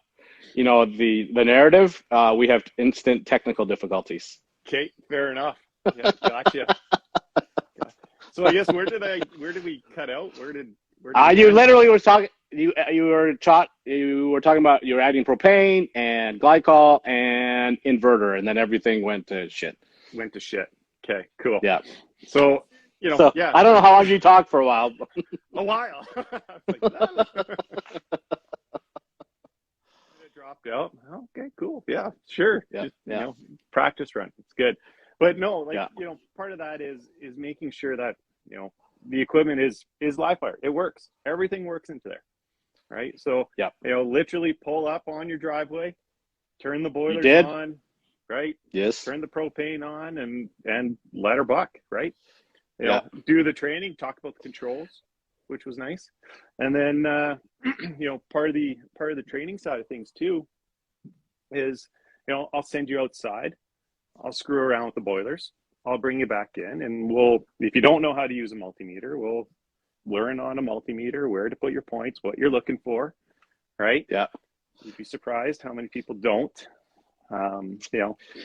narrative, we have instant technical difficulties. Okay, fair enough. Yeah, gotcha. So I guess where did we cut out? Where did you literally were talking. You were talking about you were adding propane and glycol and inverter, and then everything went to shit. Okay, cool. Yeah. So yeah. I don't know how long you talked for a while. A while. It dropped out. Okay, cool. Yeah, sure. Yeah. Just, practice run. It's good. But no, part of that is making sure that the equipment is live fire. It works. Everything works into there. Right. So, literally pull up on your driveway, turn the boilers on, right? Yes. Turn the propane on and let her buck, right? Do the training, talk about the controls, which was nice. And then, part of the training side of things too is, I'll send you outside. I'll screw around with the boilers. I'll bring you back in, and if you don't know how to use a multimeter, we'll learn on a multimeter where to put your points, what you're looking for, right? Yeah. You'd be surprised how many people don't.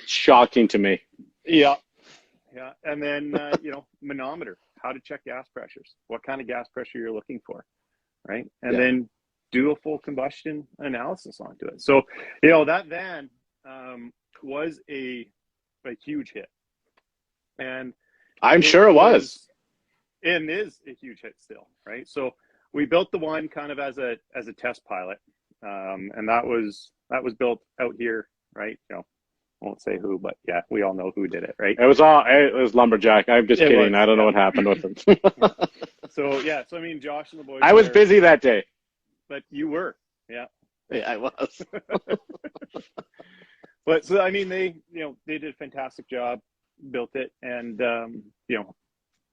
Shocking to me. Yeah. And then, manometer, how to check gas pressures, what kind of gas pressure you're looking for, right? And then do a full combustion analysis onto it. So, that van was a huge hit. And I'm sure it was. And is a huge hit still, right? So we built the one kind of as a test pilot, and that was built out here, right? I won't say who, but yeah, we all know who did it, right? It was lumberjack. I'm just kidding. I don't know what happened with him. So I mean, Josh and the boys. I was busy that day, but you were, yeah. Yeah, I was. But so I mean, they did a fantastic job, built it, and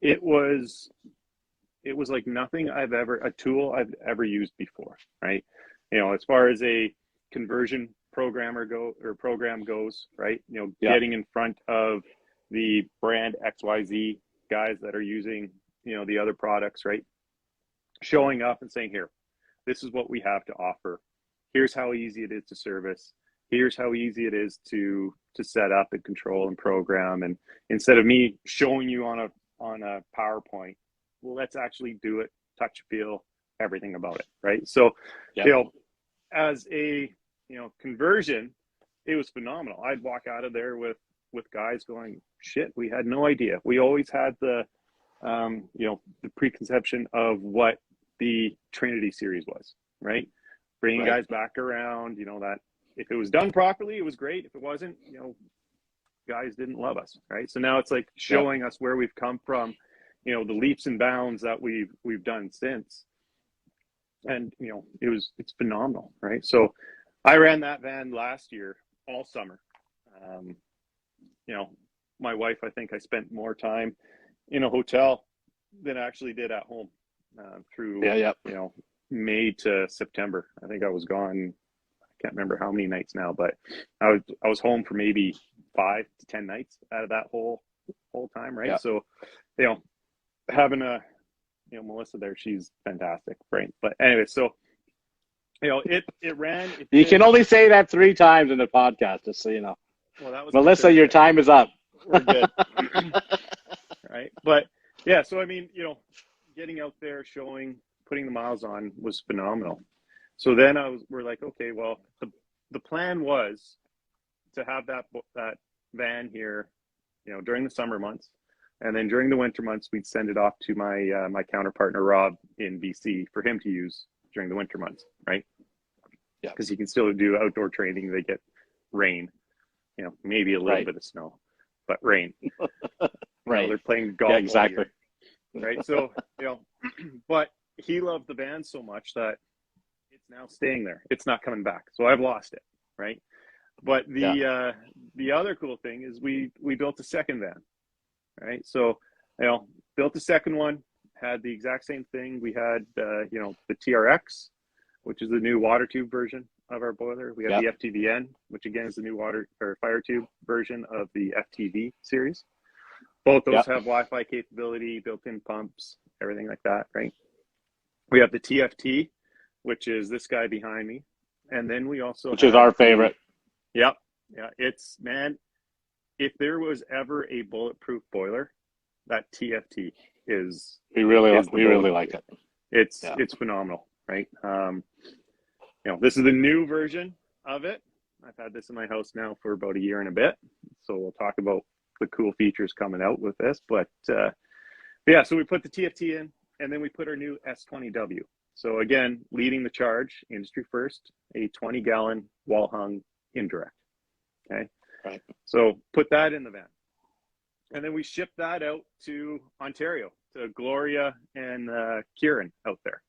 it was it was like nothing a tool I've ever used before, right? As far as a conversion program goes, right? Yeah. Getting in front of the brand XYZ guys that are using, the other products, right? Showing up and saying, here, this is what we have to offer. Here's how easy it is to service. Here's how easy it is to set up and control and program. And instead of me showing you on a PowerPoint, well, let's actually do it, touch, feel, everything about it, right? So, Yep. as a conversion, it was phenomenal. I'd walk out of there with guys going, shit, we had no idea. We always had the the preconception of what the Trinity series was, right? Bringing guys back around, that if it was done properly, it was great. If it wasn't, guys didn't love us, right? So now it's like showing us where we've come from, the leaps and bounds that we've done since. And, it's phenomenal, right? So I ran that van last year, all summer. My wife, I think I spent more time in a hotel than I actually did at home through, May to September. I think I was gone. I can't remember how many nights now, but I was home for maybe 5 to 10 nights out of that whole time, right? So, having Melissa there, she's fantastic, right? But anyway, so it ran. You can only say that 3 times in the podcast, just so you know. Well, that was Melissa, your time is up. We're good. Right. But yeah, so I mean, getting out there, showing, putting the miles on was phenomenal. So then we're like, okay, well, the plan was to have that van here, during the summer months, and then during the winter months, we'd send it off to my my counterpartner Rob in BC for him to use during the winter months, right? Yeah. Because he can still do outdoor training. They get rain, maybe a little bit of snow, but rain. Right. They're playing golf. Yeah, exactly. Right. So, but he loved the van so much that it's now staying there. It's not coming back. So I've lost it. Right. But the other cool thing is we built a second van. Right. So, built a second one, had the exact same thing. We had, the TRX, which is the new water tube version of our boiler. We have the FTVN, which again is the new water or fire tube version of the FTV series. Both those have Wi-Fi capability, built-in pumps, everything like that, right? We have the TFT, which is this guy behind me. And then we also Which is our favorite. Yeah. It's, man, if there was ever a bulletproof boiler, that TFT is. We really like it. It's phenomenal, right? This is the new version of it. I've had this in my house now for about a year and a bit. So we'll talk about the cool features coming out with this. But yeah, so we put the TFT in, and then we put our new S20W. So again, leading the charge, industry first, a 20-gallon wall-hung indirect. Okay. Right. So put that in the van. And then we ship that out to Ontario, to Gloria and Kieran out there.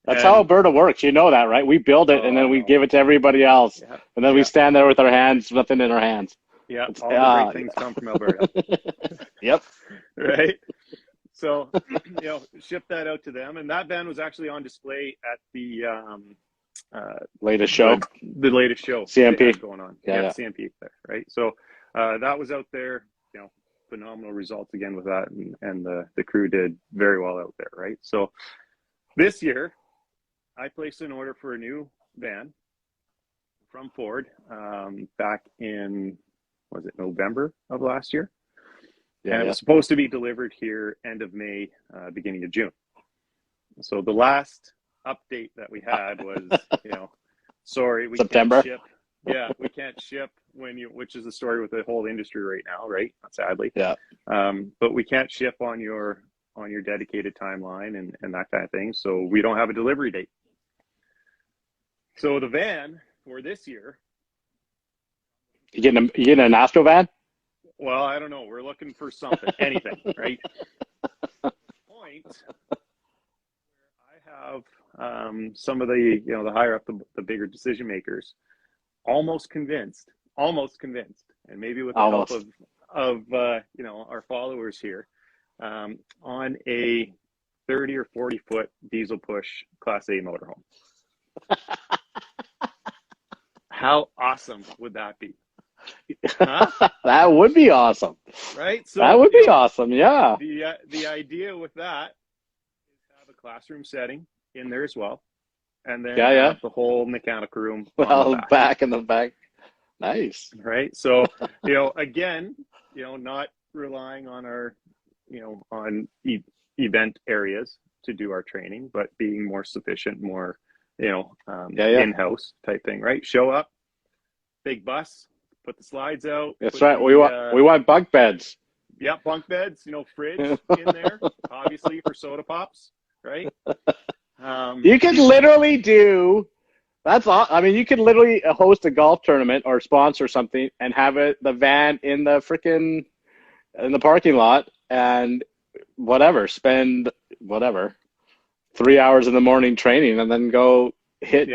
That's how Alberta works. You know that, right? We build it, and then we give it to everybody else. Yeah. And then we stand there with our hands, nothing in our hands. Yeah, all the great things come from Alberta. Yep. Right? So, ship that out to them. And that van was actually on display at the latest show. The latest show. CMP. Going on. Yeah, CMP there, right? So that was out there, phenomenal results again with that. And the crew did very well out there, right? So this year, I placed an order for a new van from Ford back in, was it November of last year? And it was supposed to be delivered here end of May, beginning of June. So the last update that we had was, sorry, we September. Can't ship. Yeah, we can't ship which is the story with the whole industry right now, right? Sadly. Yeah. But we can't ship on your dedicated timeline and that kind of thing. So we don't have a delivery date. So the van for this year. You getting an Astro van? Well, I don't know. We're looking for something, anything, right? Point where I have some of the the higher up the bigger decision makers almost convinced, and maybe with the help of our followers here, on a 30 or 40-foot diesel push Class A motorhome. How awesome would that be? Huh? That would be awesome. Right? So That would be awesome. Yeah. the idea with that is to have a classroom setting in there as well, and then Yeah. have the whole mechanical room on the Well, back. back in the back. Nice. Right? So, again, not relying on our, on event areas to do our training, but being more sufficient, more, in-house type thing, right? Show up, big bus, put the slides out. That's right. We want bunk beds. Yeah, bunk beds, fridge in there, obviously for soda pops, right? You could literally do. That's all. I mean, you could literally host a golf tournament or sponsor something and have the van in the parking lot and spend 3 hours in the morning training and then go hit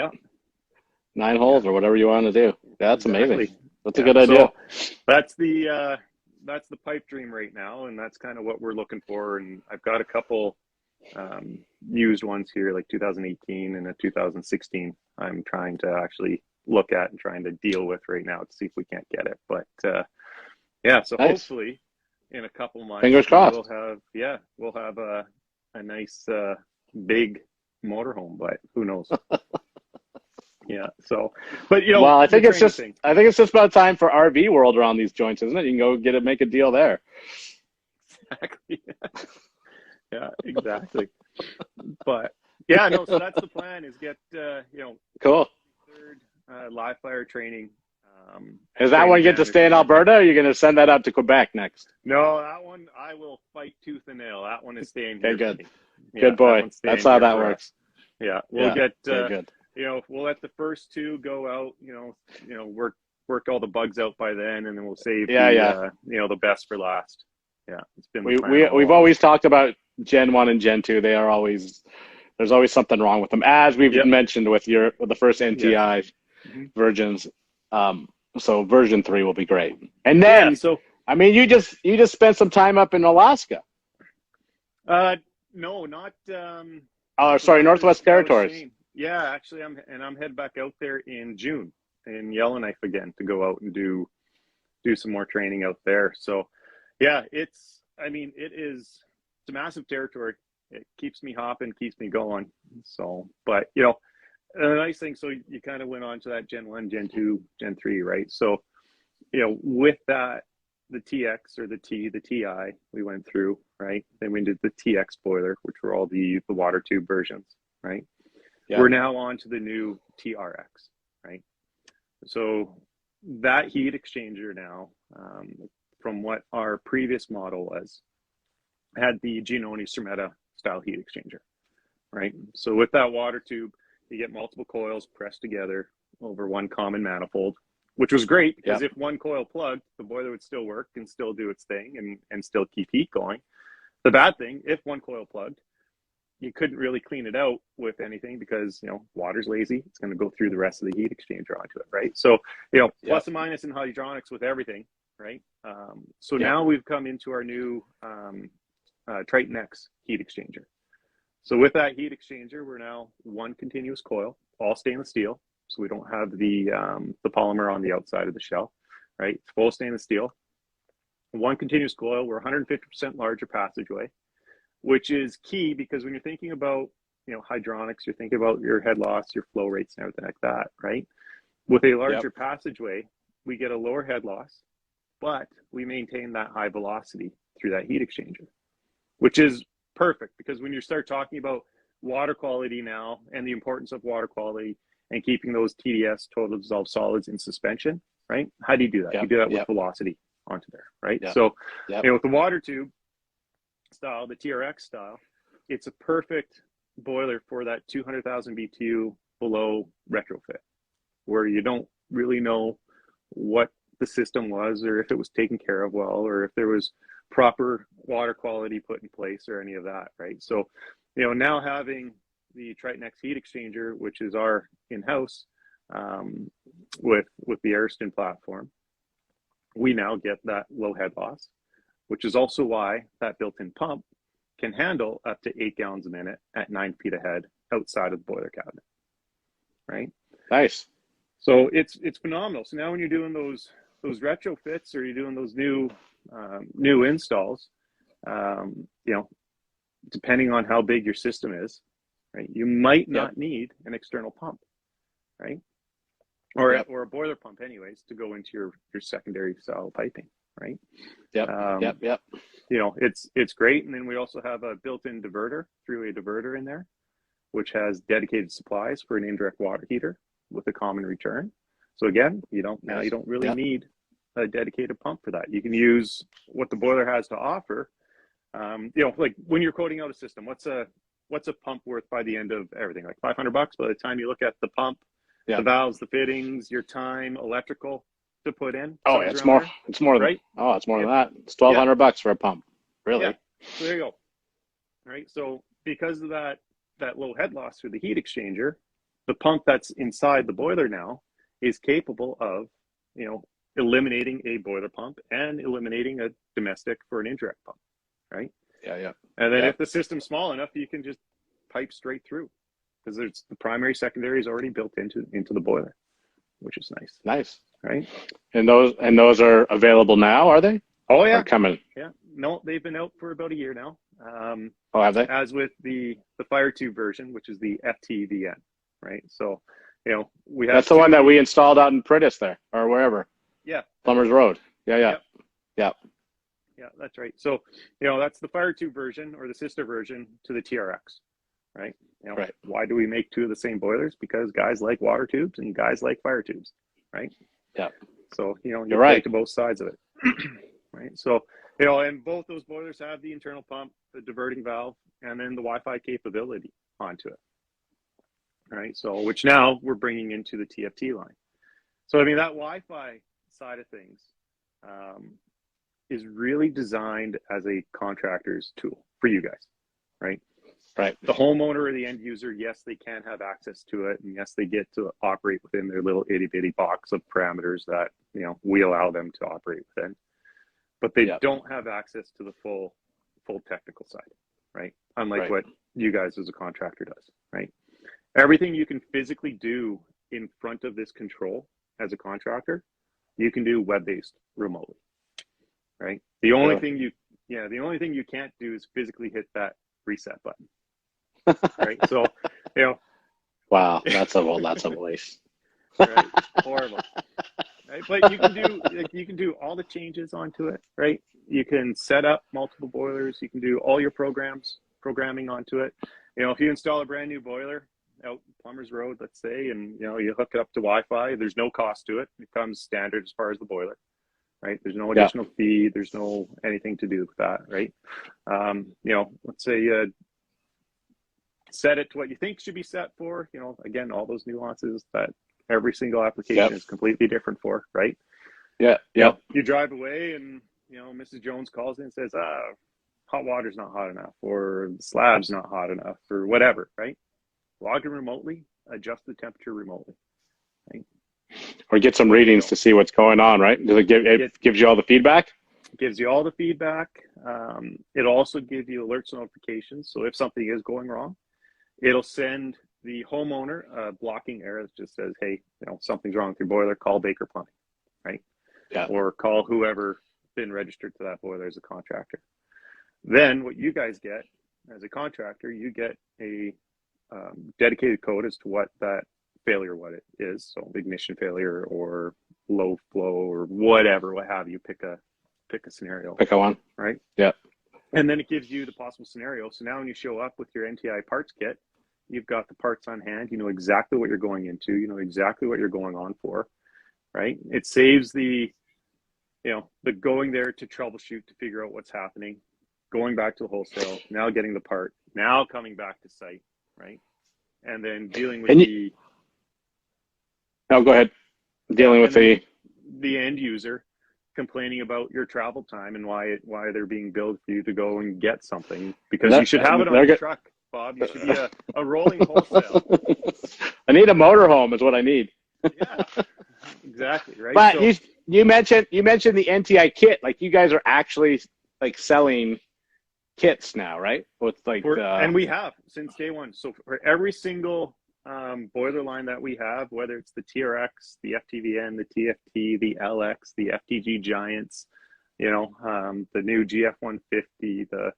9 holes or whatever you want to do. That's amazing. That's a good idea. So that's the pipe dream right now, and that's kind of what we're looking for. And I've got a couple used ones here, like 2018 and a 2016. I'm trying to actually look at and trying to deal with right now to see if we can't get it. But so nice. Hopefully in a couple months, fingers crossed, we'll have a nice big motorhome, but who knows? Yeah. So, but well, I think it's just about time for RV World around these joints, isn't it? You can go make a deal there. Exactly. Yeah, exactly. But yeah, no. So that's the plan: is get cool third live fire training. Is that one you get to stay in Alberta, or are you going to send that out to Quebec next? No, that one I will fight tooth and nail. That one is staying here. Okay, good. Good boy. That's how that works. Yeah, we'll get. Good. We'll let the first two go out. Work all the bugs out by then, and then we'll save the best for last. Yeah, it's been. We've always talked about Gen 1 and Gen 2. There's always something wrong with them, as we've mentioned with the first NTI versions. So version 3 will be great. And then, I mean, you just spent some time up in Alaska. No, not. Northwest Territories. Yeah, actually, I'm headed back out there in June in Yellowknife again to go out and do some more training out there. So, yeah, it's a massive territory. It keeps me hopping, keeps me going. So, but the nice thing, so you kind of went on to that Gen 1, Gen 2, Gen 3, right? So, with that, the TX or the TI we went through, right? Then we did the TX boiler, which were all the water tube versions, right? Yeah. We're now on to the new TRX, right? So that heat exchanger now, from what our previous model was, had the Giannone Cermetta style heat exchanger, right? So with that water tube, you get multiple coils pressed together over one common manifold, which was great because if one coil plugged, the boiler would still work and still do its thing and still keep heat going. The bad thing, if one coil plugged, you couldn't really clean it out with anything because, water's lazy. It's going to go through the rest of the heat exchanger onto it, right? So, plus and minus in hydronics with everything, right? Now we've come into our new Triton X heat exchanger. So with that heat exchanger, we're now one continuous coil, all stainless steel. So we don't have the polymer on the outside of the shell, right? It's full stainless steel. One continuous coil, we're 150% larger passageway, which is key because when you're thinking about, hydronics, you're thinking about your head loss, your flow rates and everything like that, right? With a larger passageway, we get a lower head loss, but we maintain that high velocity through that heat exchanger, which is perfect because when you start talking about water quality now and the importance of water quality and keeping those TDS, total dissolved solids, in suspension, right? How do you do that? You do that with velocity onto there, right? So, with the water tube style, the TRX style, it's a perfect boiler for that 200,000 BTU below retrofit, where you don't really know what the system was or if it was taken care of well or if there was proper water quality put in place or any of that, right? So, now having the Triton X heat exchanger, which is our in-house with the Ariston platform, we now get that low head loss, which is also why that built-in pump can handle up to 8 gallons a minute at 9 feet ahead outside of the boiler cabinet, right? Nice. So it's phenomenal. So now when you're doing those retrofits or you're doing those new installs, you know, depending on how big your system is, right, you might not need an external pump, right? Or a boiler pump anyways to go into your secondary style piping, right? Yep. You know, it's great. And then we also have a built-in diverter, three-way diverter in there, which has dedicated supplies for an indirect water heater with a common return. So again, you don't really need a dedicated pump for that. You can use what the boiler has to offer. You know, like when you're quoting out a system, what's a pump worth by the end of everything? Like $500 by the time you look at the pump, the valves, the fittings, your time, electrical to put in. Oh, it's more. There. It's more than right. Oh, it's more than that. It's $1,200 for a pump. Really? Yeah. So there you go. All right. So because of that low head loss through the heat exchanger, the pump that's inside the boiler now is capable of, you know, eliminating a boiler pump and eliminating a domestic for an indirect pump, right? Yeah. And then if the system's small enough, you can just pipe straight through because there's the primary secondary is already built into the boiler, which is nice. Nice. Right? And those are available now, are they? Oh yeah. Or coming? Yeah. No, they've been out for about a year now. Have they? As with the fire tube version, which is the FTVN, right? So, you know, we have that's the one that we installed out in Pritis there or wherever. Yeah. Plumbers Road. Yeah, that's right. So, you know, that's the fire tube version or the sister version to the TRX, right? You know, why do we make two of the same boilers? Because guys like water tubes and guys like fire tubes, right? Yeah. So, you know, you're right to both sides of it, right? So, you know, and both those boilers have the internal pump, the diverting valve, and then the Wi-Fi capability onto it, right? So, which now we're bringing into the TFT line. So, I mean, that Wi-Fi side of things is really designed as a contractor's tool for you guys, right? Right. The homeowner or the end user, yes, they can have access to it, and yes, they get to operate within their little itty bitty box of parameters that, you know, we allow them to operate within, but they don't have access to the full technical side, right? Unlike what you guys as a contractor does, right? Everything you can physically do in front of this control as a contractor, you can do web-based remotely, right? The only thing you can't do is physically hit that reset button. Right. So, you know. Wow, that's a waste. Right. Horrible. Right. But you can do all the changes onto it, right? You can set up multiple boilers, you can do all your programming onto it. You know, if you install a brand new boiler out Plumbers Road, let's say, and you know, you hook it up to Wi-Fi, there's no cost to it. It comes standard as far as the boiler. Right. There's no additional fee. There's no anything to do with that. Right. You know, let's say set it to what you think should be set for, you know, again, all those nuances that every single application is completely different for. Right. Yeah. You know, you drive away and, you know, Mrs. Jones calls in and says, hot water's not hot enough or the slab's not hot enough or whatever. Right. Log in remotely, adjust the temperature remotely. Right. Or get some readings to see what's going on, right? Does it gives you all the feedback? It gives you all the feedback. It also gives you alerts and notifications. So if something is going wrong, it'll send the homeowner a blocking error that just says, hey, you know, something's wrong with your boiler, call Baker Plumbing, right? Yeah. Or call whoever been registered to that boiler as a contractor. Then what you guys get as a contractor, you get a dedicated code as to what that failure, what it is. So ignition failure or low flow or whatever, what have you, pick a scenario. Pick a one. Right? Yeah. And then it gives you the possible scenario. So now when you show up with your NTI parts kit, you've got the parts on hand. You know exactly what you're going into. You know exactly what you're going on for, right? It saves the going there to troubleshoot, to figure out what's happening, going back to the wholesale, now getting the part, now coming back to site, right? And then dealing with No, go ahead. Dealing with the end user complaining about your travel time and why they're being billed for you to go and get something, because you should have it on your truck, Bob. You should be a rolling wholesale. I need a motorhome is what I need. Yeah, exactly. Right. But so, you mentioned the NTI kit. Like, you guys are actually like selling kits now, right? With like And we have since day one. So for every single boiler line that we have, whether it's the TRX, the FTVN, the TFT, the LX, the FTG Giants, the new GF150,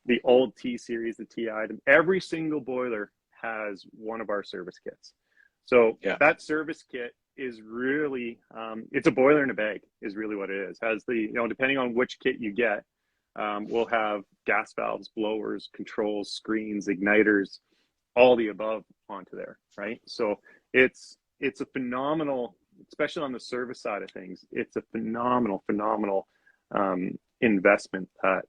the old T series, the TI, every single boiler has one of our service kits. So yeah, that service kit is really, it's a boiler in a bag is really what it is. Has depending on which kit you get, we'll have gas valves, blowers, controls, screens, igniters, all the above onto there, right? So it's a phenomenal, especially on the service side of things, it's a phenomenal investment that,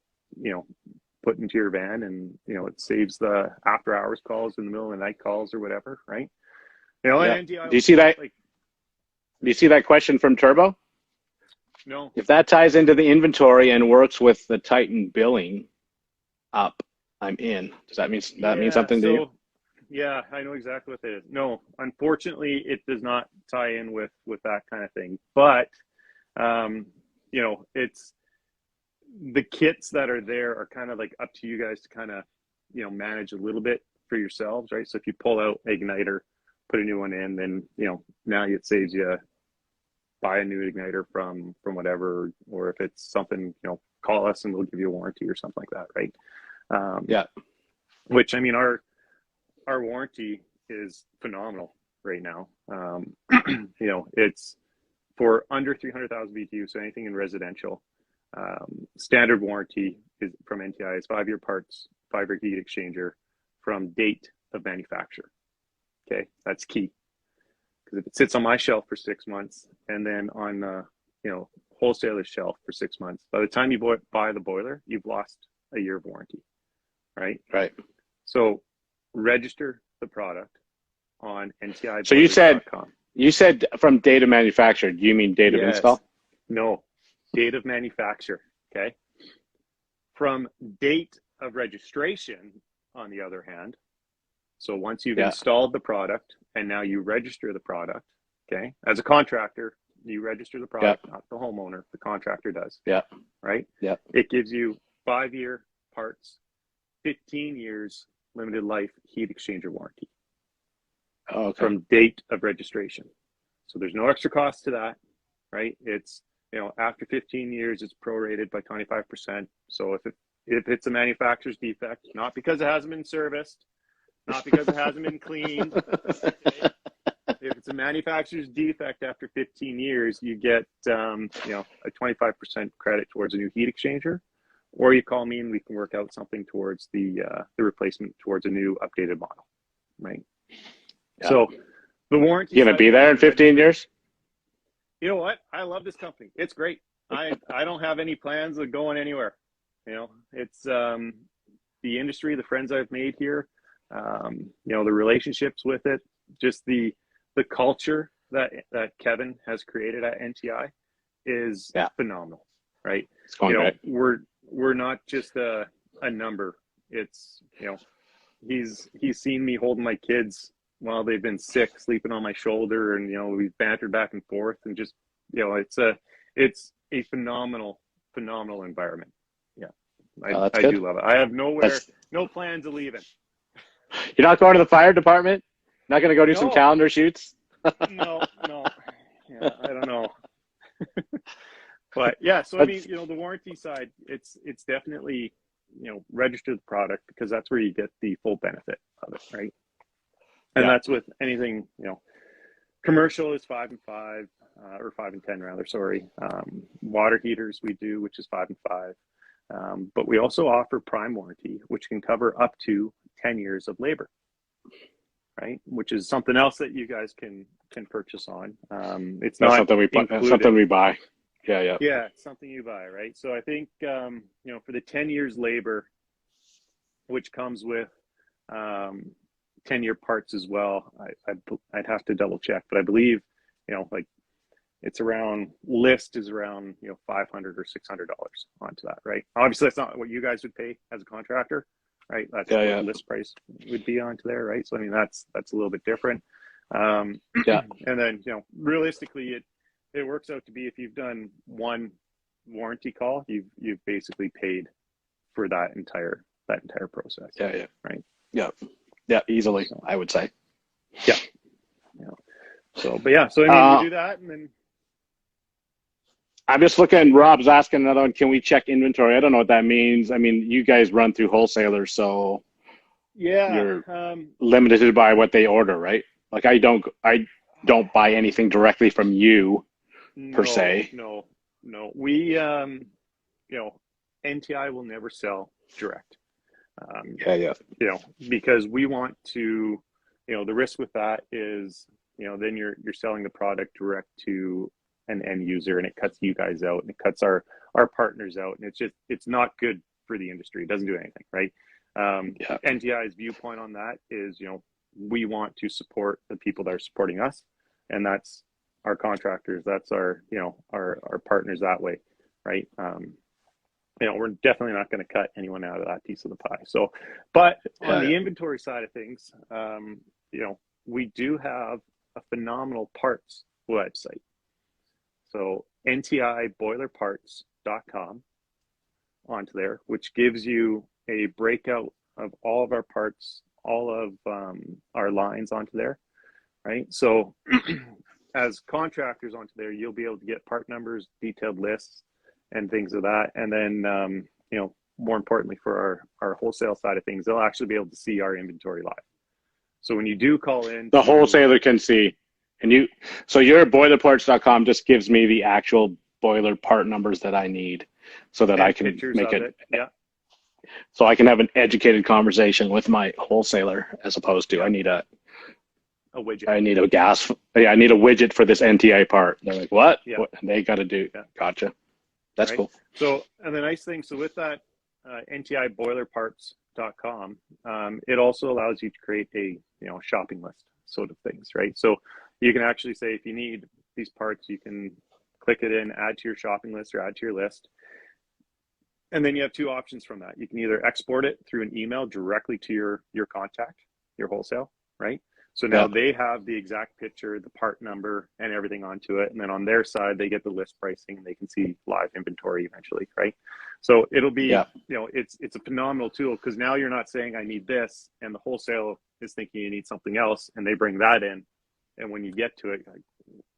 put into your van, and, it saves the after hours calls in the middle of the night calls or whatever, right? And NTI, do you see that? Do you see that question from Turbo? No. If that ties into the inventory and works with the Titan billing up, I'm in. Does that mean something to you? Yeah, I know exactly what it is. No, unfortunately, it does not tie in with that kind of thing. But, it's the kits that are there are kind of like up to you guys to kind of, manage a little bit for yourselves, right? So if you pull out igniter, put a new one in, then, now it saves you buy a new igniter from whatever, or if it's something, call us and we'll give you a warranty or something like that, right? Yeah. Which, I mean, our warranty is phenomenal right now. It's for under 300,000 BTU, so anything in residential. Standard warranty is from NTI is 5-year parts, 5-year heat exchanger from date of manufacture. Okay, that's key. Because if it sits on my shelf for 6 months and then on wholesaler's shelf for 6 months, by the time you buy the boiler, you've lost a year of warranty, right? Right. So register the product on NTI. So you said from date of manufacture. Do you mean date of install? No, date of manufacture. Okay. From date of registration, on the other hand. So once you've installed the product and now you register the product, okay, as a contractor, you register the product, not the homeowner, the contractor does. Yeah. Right? Yeah. It gives you 5-year parts, 15 years limited life heat exchanger warranty. Oh, okay. From date of registration. So there's no extra cost to that, right? It's, after 15 years, it's prorated by 25%. So if it's a manufacturer's defect, not because it hasn't been serviced, not because it hasn't been cleaned. Okay? If it's a manufacturer's defect after 15 years, you get a 25% credit towards a new heat exchanger, or you call me and we can work out something towards the replacement towards a new updated model, right? Yeah. So the warranty. You gonna be there in 15 years? You know what? I love this company. It's great. I don't have any plans of going anywhere. It's the industry, the friends I've made here. The relationships with it, just the culture that Kevin has created at NTI is phenomenal, right? It's going great. We're not just a number. It's he's seen me holding my kids while they've been sick, sleeping on my shoulder, and we've bantered back and forth, and just it's a phenomenal environment. Yeah, I do love it. I have no plans of leaving. You're not going to the fire department? Not going to go do some calendar shoots? No. Yeah, I don't know. But yeah, so I mean, the warranty side, it's definitely, register the product, because that's where you get the full benefit of it, right? And that's with anything, commercial is 5 and 5, or 5 and 10 rather, sorry. Water heaters we do, which is 5 and 5. But we also offer prime warranty, which can cover up to 10 years of labor, right? Which is something else that you guys can purchase on. It's not something we buy. Yeah. Yeah, it's something you buy, right? So I think, for the 10 years labor, which comes with 10-year parts as well, I'd have to double check, but I believe, it's around, list is around, $500 or $600 onto that, right? Obviously, that's not what you guys would pay as a contractor, right? That's what the list price would be onto there, right? So I mean, that's a little bit different. And then realistically, it works out to be, if you've done one warranty call, you've basically paid for that entire process. Yeah. Right. Yeah. Easily, So, I would say. yeah. Yeah. So, but yeah, so I mean, we do that, and then I'm just looking. Rob's asking another one. Can we check inventory? I don't know what that means. I mean, you guys run through wholesalers, so yeah, you're limited by what they order, right? Like I don't buy anything directly from you per se. no. We you know, NTI will never sell direct. Yeah. Because we want to, the risk with that is, then you're selling the product direct to an end user, and it cuts you guys out, and it cuts our partners out, and it's not good for the industry. It doesn't do anything, right? NTI's viewpoint on that is, we want to support the people that are supporting us, and that's our contractors, that's our partners that way, right? We're definitely not going to cut anyone out of that piece of the pie. So, but on the inventory side of things, we do have a phenomenal parts website. So NTIboilerparts.com onto there, which gives you a breakout of all of our parts, all of our lines onto there, right? So as contractors onto there, you'll be able to get part numbers, detailed lists, and things of that. And then, more importantly for our wholesale side of things, they'll actually be able to see our inventory live. So when you do call in, The wholesaler can see. So your boilerparts.com just gives me the actual boiler part numbers that I need so that I can make it. Yeah. So I can have an educated conversation with my wholesaler as opposed to I need a widget. I need a widget for this NTI part. They're like, what? Yeah. What? And they got to do. Yeah. Gotcha. That's cool. So, and the nice thing, so with that NTIboilerparts.com, it also allows you to create a shopping list sort of things, right? So you can actually say, if you need these parts, you can click it in, add to your shopping list or add to your list. And then you have two options from that. You can either export it through an email directly to your contact, your wholesale, right? So now they have the exact picture, the part number, and everything onto it. And then on their side, they get the list pricing, and they can see live inventory eventually, right? So it'll be, it's a phenomenal tool, because now you're not saying I need this, and the wholesale is thinking you need something else, and they bring that in. And when you get to it, like,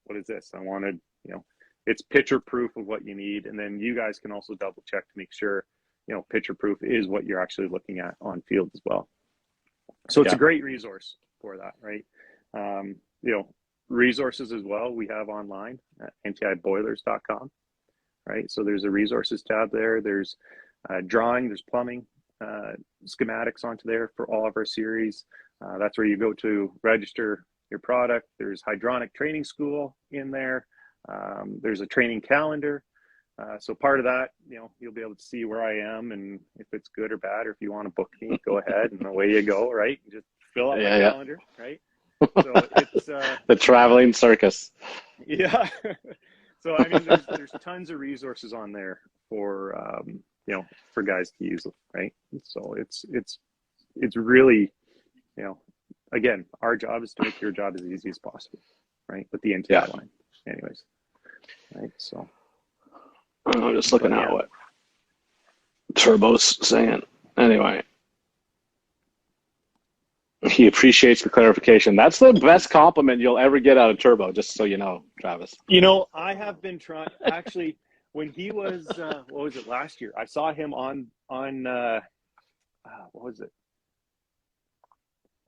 what is this? I wanted, it's picture proof of what you need. And then you guys can also double check to make sure, picture proof is what you're actually looking at on field as well. So it's a great resource for that, right? Resources as well, we have online at ntiboilers.com, right? So there's a resources tab there. There's drawing, there's plumbing, schematics onto there for all of our series. That's where you go to register your product. There's hydronic training school in there. There's a training calendar. So part of that, you'll be able to see where I am, and if it's good or bad, or if you want to book me, go ahead, and away you go, right? You just fill out my calendar, right? So it's the traveling circus. Yeah. So I mean, there's tons of resources on there for for guys to use, right? So it's really, again, our job is to make your job as easy as possible, right? With the NTI line, anyways, right? So I'm just looking at what Turbo's saying. Anyway, he appreciates the clarification. That's the best compliment you'll ever get out of Turbo, just so you know, Travis. I have been trying, actually, when he was, what was it, last year? I saw him on what was it?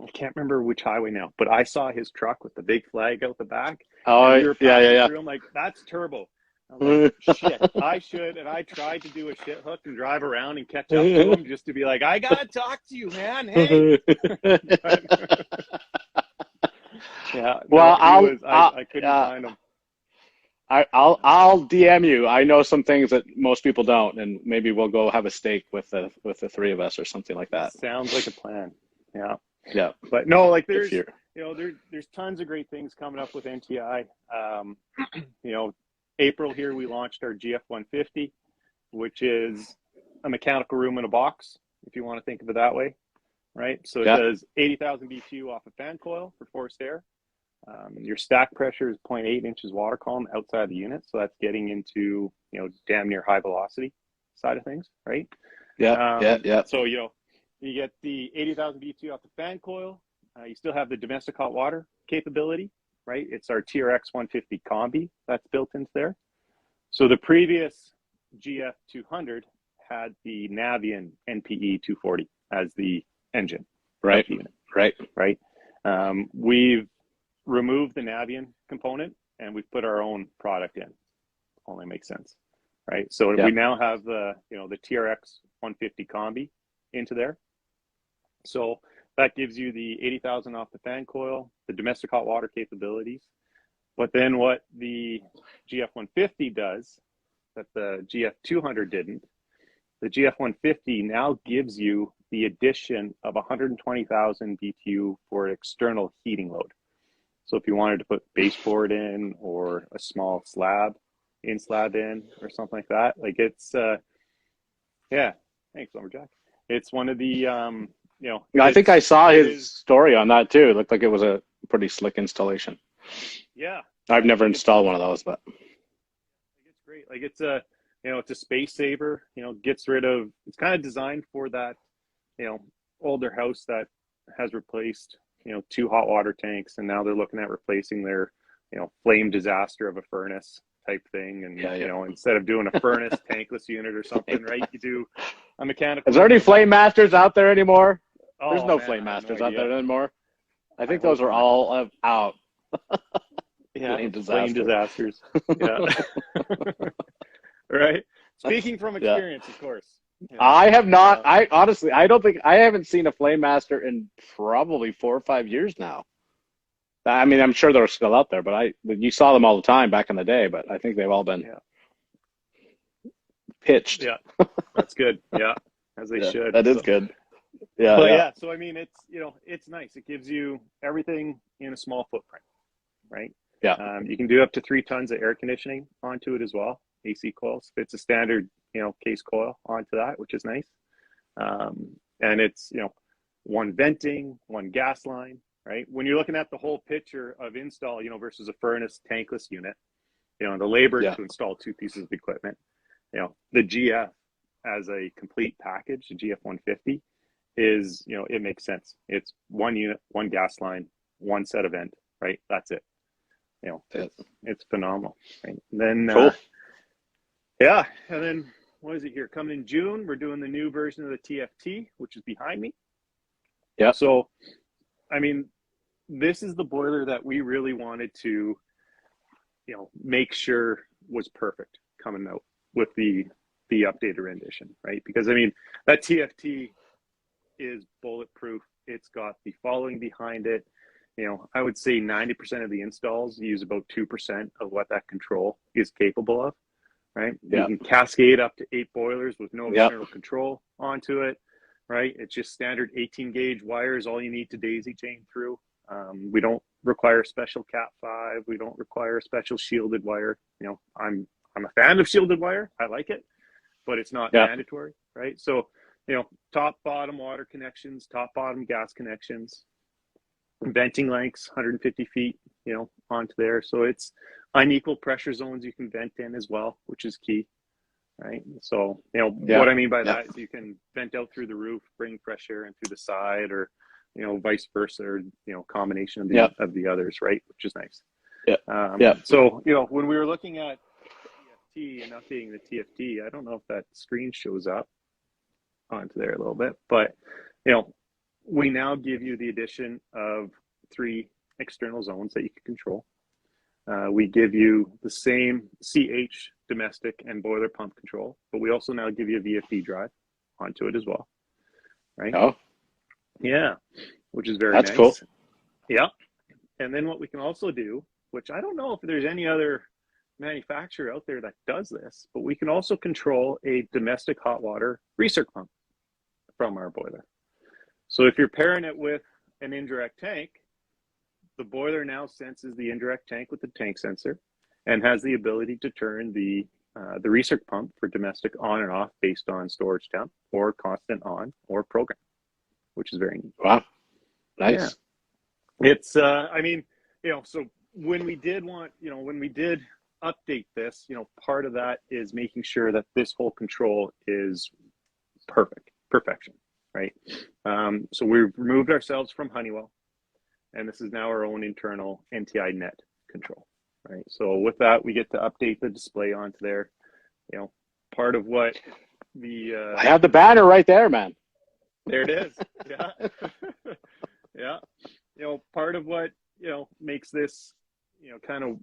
I can't remember which highway now, but I saw his truck with the big flag out the back. Oh, we were yeah. Through. I'm like, that's Turbo. I'm like, shit, I should. And I tried to do a shit hook and drive around and catch up to him just to be like, I got to talk to you, man. Hey. Yeah. Well, I couldn't find him. I'll DM you. I know some things that most people don't, and maybe we'll go have a steak with the three of us or something like that. Sounds like a plan. Yeah. Yeah. But no, like there's there's tons of great things coming up with NTI. April here, we launched our GF 150, which is a mechanical room in a box, if you want to think of it that way, right? So it does 80,000 BTU off a fan coil for forced air. Your stack pressure is 0.8 inches water column outside the unit, so that's getting into damn near high velocity side of things, right? Yeah. So, you get the 80,000 BTU off the fan coil. You still have the domestic hot water capability, right? It's our TRX 150 combi that's built into there. So the previous GF 200 had the Navion NPE 240 as the engine. Right. Right. We've removed the Navion component and we've put our own product in. Only makes sense, right? So we now have the TRX 150 combi into there. So that gives you the 80,000 off the fan coil, the domestic hot water capabilities. But then what the GF 150 does that the GF 200 didn't, the GF 150 now gives you the addition of 120,000 BTU for external heating load. So if you wanted to put baseboard in or a small slab in or something like that, like it's thanks, Lumberjack. It's one of the I think I saw his story on that too. It looked like it was a pretty slick installation. Yeah, I've never installed one of those, but it's great. Like it's a space saver. Gets rid of. It's kind of designed for that older house that has replaced 2 hot water tanks, and now they're looking at replacing their flame disaster of a furnace type thing, and instead of doing a furnace tankless unit or something, right, you do a mechanical. Is there any Flame Masters out there anymore? Oh, There's no man, Flame Masters no out there anymore. I think I those are all out. Yeah, flame disasters. Yeah. Right. Speaking from experience, of course. I have not. I honestly, I haven't seen a Flame Master in probably 4 or 5 years now. I mean, I'm sure they're still out there, but you saw them all the time back in the day. But I think they've all been pitched. Yeah, that's good. Yeah, as they should. That is good. Yeah. But so I mean, it's nice. It gives you everything in a small footprint, right? Yeah. You can do up to 3 tons of air conditioning onto it as well. AC coils. It's a standard, case coil onto that, which is nice. And it's, 1 venting, 1 gas line, right? When you're looking at the whole picture of install, versus a furnace tankless unit, the labor to install 2 pieces of equipment, the GF as a complete package, the GF 150 is, it makes sense. It's 1 unit, 1 gas line, 1 set of vent, right? That's it. It's phenomenal. Right? And then, cool. And then what is it here? Coming in June, we're doing the new version of the TFT, which is behind me. Yeah. So, I mean, this is the boiler that we really wanted to, make sure was perfect coming out with the updated rendition, right? Because I mean, that TFT is bulletproof. It's got the following behind it. I would say 90% of the installs use about 2% of what that control is capable of, right? You can cascade up to 8 boilers with no external control onto it, right? It's just standard 18 gauge wires, all you need to daisy chain through. We don't require special Cat 5. We don't require special shielded wire. I'm a fan of shielded wire. I like it, but it's not mandatory, right? So, top, bottom water connections, top, bottom gas connections, venting lengths, 150 feet, onto there. So it's unequal pressure zones you can vent in as well, which is key, right? So, what I mean by that is you can vent out through the roof, bring fresh air in through the side, or, vice versa, or, combination of the others, right? Which is nice. So, when we were looking at TFT and updating the TFT, I don't know if that screen shows up onto there a little bit, but, we now give you the addition of 3 external zones that you can control. We give you the same CH domestic and boiler pump control, but we also now give you a VFD drive onto it as well, right? Oh, yeah, which is very that's nice. cool. Yeah, and then what we can also do, which I don't know if there's any other manufacturer out there that does this, but we can also control a domestic hot water recirc pump from our boiler. So if you're pairing it with an indirect tank, the boiler now senses the indirect tank with the tank sensor and has the ability to turn the recirc pump for domestic on and off based on storage temp or constant on or program, which is very neat. Wow. Nice. Yeah. It's, I mean, so when we did update this, part of that is making sure that this whole control is perfection, right? So we've removed ourselves from Honeywell, and this is now our own internal NTI net control, right? So with that, we get to update the display onto there. Part of what I have the banner right there, man. there it is. Yeah. Yeah. Part of what, makes this, kind of,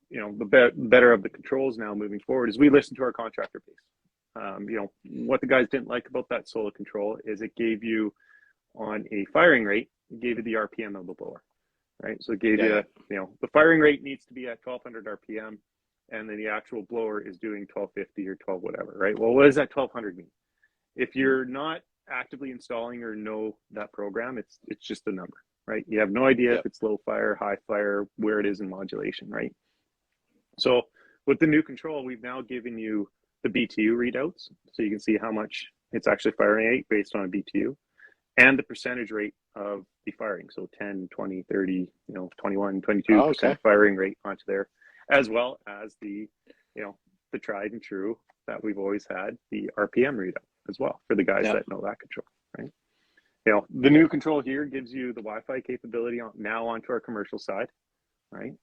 the better of the controls now moving forward is we listen to our contractor base. What the guys didn't like about that Sola control is it gave you on a firing rate, it gave you the RPM of the blower, right? So it gave you, the firing rate needs to be at 1200 RPM, and then the actual blower is doing 1250 or 12 whatever, right? Well, what does that 1200 mean? If you're not actively installing or know that program, it's just a number, right? You have no idea if it's low fire, high fire, where it is in modulation, right? So with the new control, we've now given you the BTU readouts, so you can see how much it's actually firing at based on a BTU, and the percentage rate of the firing. So 10, 20, 30, 21, 22% firing rate onto there, as well as the tried and true that we've always had, the RPM readout as well for the guys that know that control, right? The new control here gives you the Wi-Fi capability now onto our commercial side, right?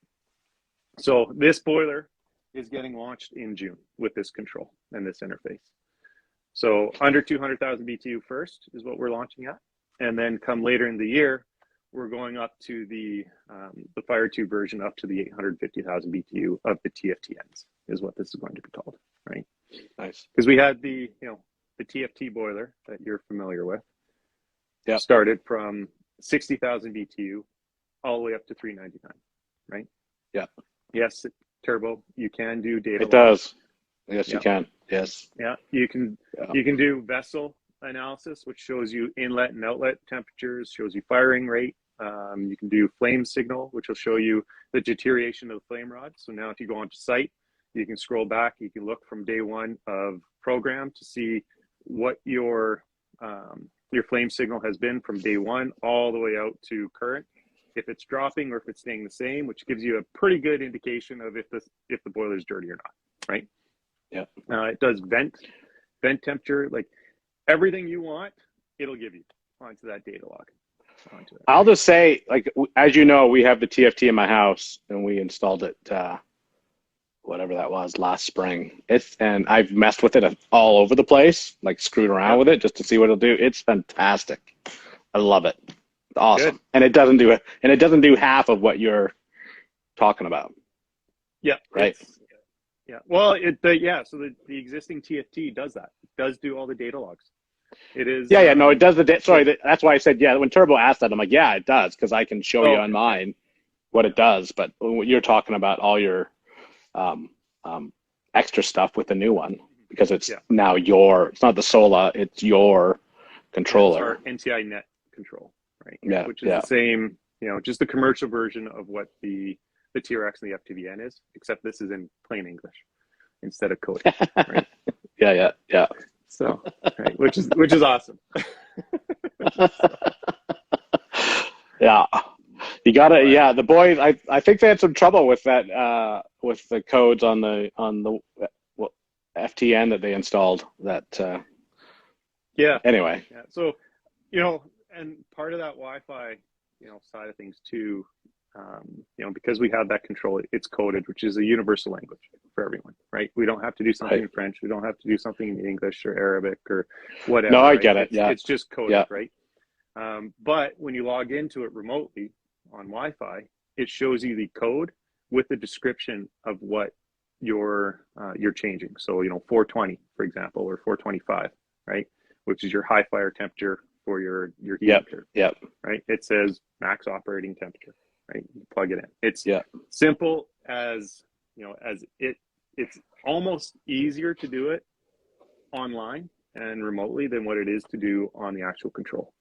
So this boiler is getting launched in June with this control and this interface. So under 200,000 BTU first is what we're launching at. And then come later in the year, we're going up to the Fire 2 version up to the 850,000 BTU of the TFTNs is what this is going to be called, right? Nice. Because we had the TFT boiler that you're familiar with. Yeah. Started from 60,000 BTU all the way up to 399, right? Yeah. Yes, turbo. You can do data. It does. Yes, you can. Yes. Yeah, you can do vessel analysis, which shows you inlet and outlet temperatures, shows you firing rate. You can do flame signal, which will show you the deterioration of the flame rod. So now if you go onto site, you can scroll back. You can look from day one of program to see what your flame signal has been from day one all the way out to current. If it's dropping or if it's staying the same, which gives you a pretty good indication of if the boiler is dirty or not, right? Yeah. It does vent temperature, like everything you want, it'll give you onto that data log. I'll just say, like, as you know, we have the TFT in my house, and we installed it, whatever that was, last spring. And I've messed with it all over the place, like screwed around with it just to see what it'll do. It's fantastic. I love it. It's awesome. Good. And it doesn't do it. And it doesn't do half of what you're talking about. Yeah. Right. Yeah. Well, so the existing TFT does that. It does do all the data logs. It is. Yeah. No, it does sorry. That's why I said, when Turbo asked that, I'm like, yeah, it does. Cause I can show you on mine what it does. But you're talking about all your, extra stuff with the new one, because it's now it's not the Sola, it's your controller. It's our NTI net control, right? Yeah. Which is the same, just the commercial version of what the TRX and the FTVN is, except this is in plain English instead of coding, right? Yeah. So, right, which is awesome. Yeah. You gotta, the boys, I think they had some trouble with that, with the codes on the FTN that they installed that, anyway. Yeah. So, and part of that Wi-Fi, side of things too, because we have that control, it's coded, which is a universal language for everyone, right? We don't have to do something in French. We don't have to do something in English or Arabic or whatever. No, I get it. It's just coded, right? But when you log into it remotely on Wi-Fi, it shows you the code with the description of what you're changing. So, 420, for example, or 425, right? Which is your high fire temperature for your heat temperature. Yep. Right? It says max operating temperature. Right? You plug it in. It's simple as, it's almost easier to do it online and remotely than what it is to do on the actual control.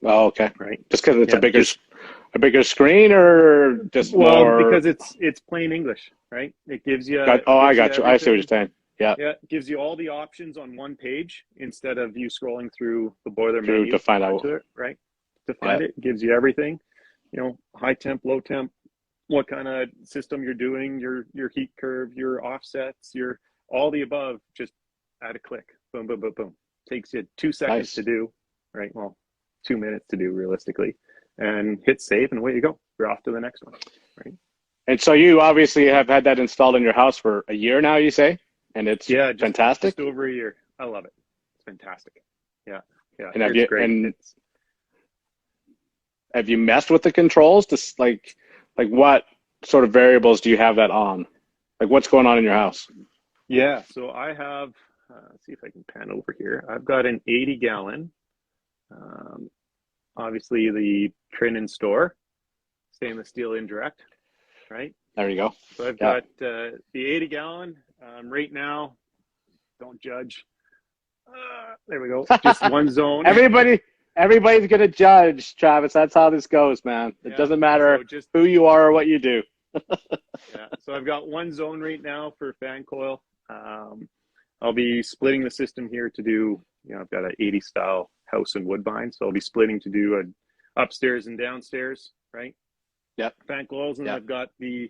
Oh, okay. Right. Just because it's a bigger screen, or just more? Because it's plain English, right? It gives you. I got you. I see what you're saying. Yeah. Yeah. It gives you all the options on one page instead of you scrolling through the boiler menu to find out it, right? To find it gives you everything. High temp, low temp, what kind of system you're doing, your heat curve, your offsets, your all the above, just at a click. Boom, boom, boom, boom. Takes you 2 seconds Nice. to do, right? Well, 2 minutes to do realistically, and hit save, and away you go. You're off to the next one, right? And so you obviously have had that installed in your house for a year now, you say, and it's Yeah, fantastic. just over a year. I love it. It's fantastic. Yeah, And have it's you great. and It's have you messed with the controls to like what sort of variables do you have that on? Like what's going on in your house? yeah. So I have. Let's see if I can pan over here. I've got an 80-gallon. Um, Obviously, the Trin and Store stainless steel indirect, right? There you go. So I've Yeah. got the 80-gallon right now. Don't judge. There we go. Just one zone. Everybody's gonna judge, Travis. That's how this goes, man. It Yeah. doesn't matter So just who you are or what you do. yeah. So I've got one zone right now for fan coil. I'll be splitting the system here to do. I've got an 80 style house in Woodbine, so I'll be splitting to do an upstairs and downstairs, right? Yep. Fan coils, and Yep. I've got the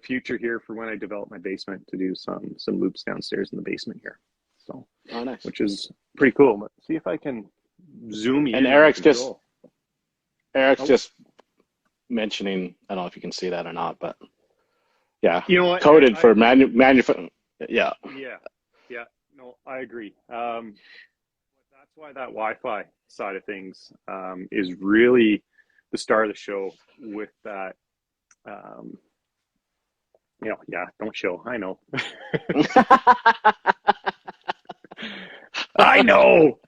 future here for when I develop my basement to do some loops downstairs in the basement here. So, Oh, nice. which is pretty cool. But see if I can zoom in. And on Eric's control. just mentioning. I don't know if you can see that or not, but yeah, You know what? coded for manufacturing. Yeah. Yeah. No, I agree. That's why that Wi-Fi side of things is really the star of the show with that. Don't show. I know. I know.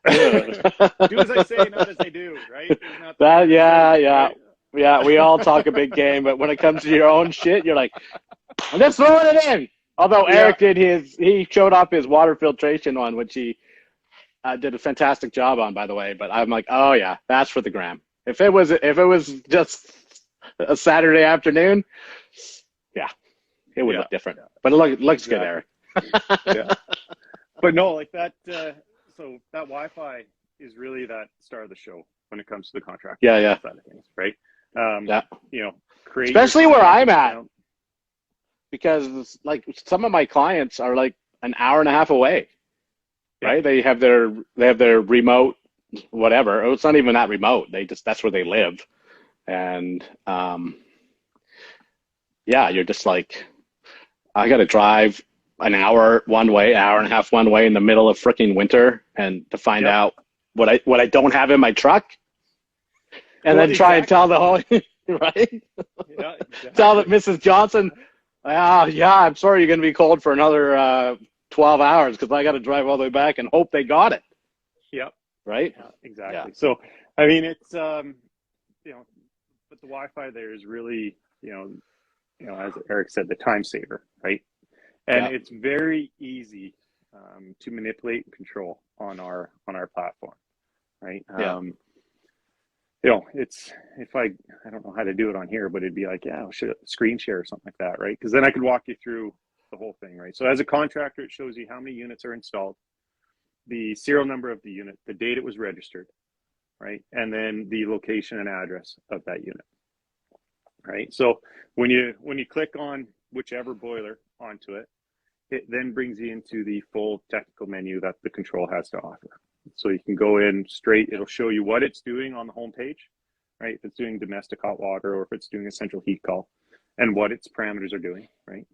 Do as I say, not as I do, right? Yeah. We all talk a big game, but when it comes to your own shit, you're like, I'm just throwing it in. Although Eric he showed off his water filtration one, which he did a fantastic job on, by the way. But I'm like, oh yeah, that's for the gram. If it was just a Saturday afternoon, yeah, it would look different. But it looks good, Eric. Yeah. But no, like that. So that Wi-Fi is really that star of the show when it comes to the contract. Yeah. Side of things, right? Especially where I'm at, because like some of my clients are like an hour and a half away, right? They have their remote, whatever. It's not even that remote. That's where they live, and you're just like, I got to drive an hour one way, hour and a half one way in the middle of freaking winter, and to find out what I don't have in my truck, and then try and tell the whole right. Yeah, exactly. Tell Mrs. Johnson, I'm sorry you're going to be cold for another 12 hours because I got to drive all the way back and hope they got it. Yep. Right. Yeah, exactly. Yeah. So I mean, it's but the Wi-Fi there is really as Eric said, the time saver, right? And it's very easy to manipulate and control on our platform, right? It's I don't know how to do it on here, but it'd be like, should screen share or something like that, right? Because then I could walk you through the whole thing, right? So as a contractor, it shows you how many units are installed, the serial number of the unit, the date it was registered, right? And then the location and address of that unit, right? So when you click on whichever boiler onto it, it then brings you into the full technical menu that the control has to offer. So you can go in straight, it'll show you what it's doing on the home page, right? If it's doing domestic hot water or if it's doing a central heat call and what its parameters are doing, right?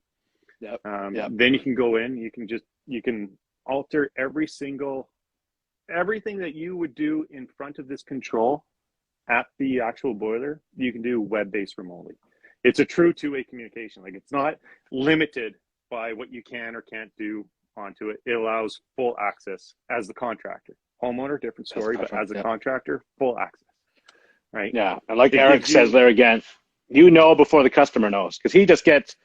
Then you can go in, you can alter everything that you would do in front of this control at the actual boiler, you can do web-based remotely. It's a true two-way communication. Like it's not limited by what you can or can't do onto it. It allows full access as the contractor. Homeowner, different story, but as a contractor, full access. Right? Yeah. And like Eric says there again, before the customer knows, because he just gets,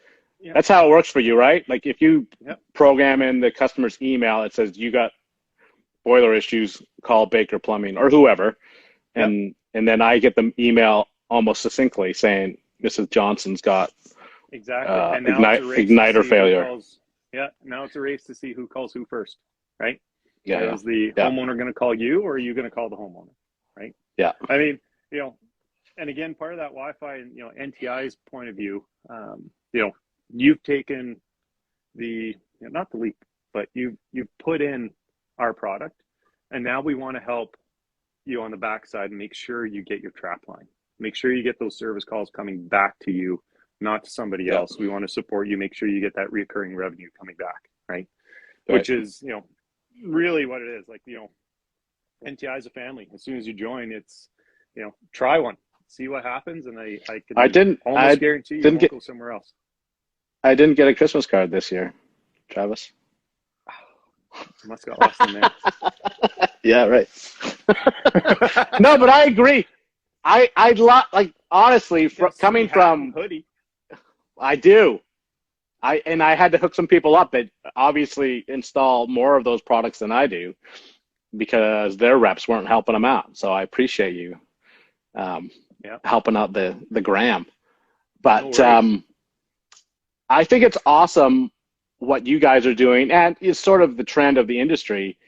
that's how it works for you, right? Like if you program in the customer's email, it says you got boiler issues, call Baker Plumbing or whoever. And then I get the email almost succinctly saying, Mrs. Johnson's got and igniter failure. Now it's a race to see who calls who first, right? Yeah. Is the homeowner going to call you, or are you going to call the homeowner, right? Yeah. I mean, and again, part of that Wi-Fi, NTI's point of view, you've taken the not the leap, but you've put in our product. And now we want to help you on the backside and make sure you get your trap line. Make sure you get those service calls coming back to you, not to somebody else. We want to support you, make sure you get that recurring revenue coming back, right? Which is, really what it is. Like, NTI is a family. As soon as you join, it's, try one, see what happens, and I can almost guarantee you won't go somewhere else. I didn't get a Christmas card this year, Travis. You must have got lost in there. Yeah, right. No, but I agree. Like, honestly, coming from hoodie. I do. I had to hook some people up that obviously install more of those products than I do because their reps weren't helping them out. So I appreciate you helping out the gram. But I think it's awesome what you guys are doing, and it's sort of the trend of the industry.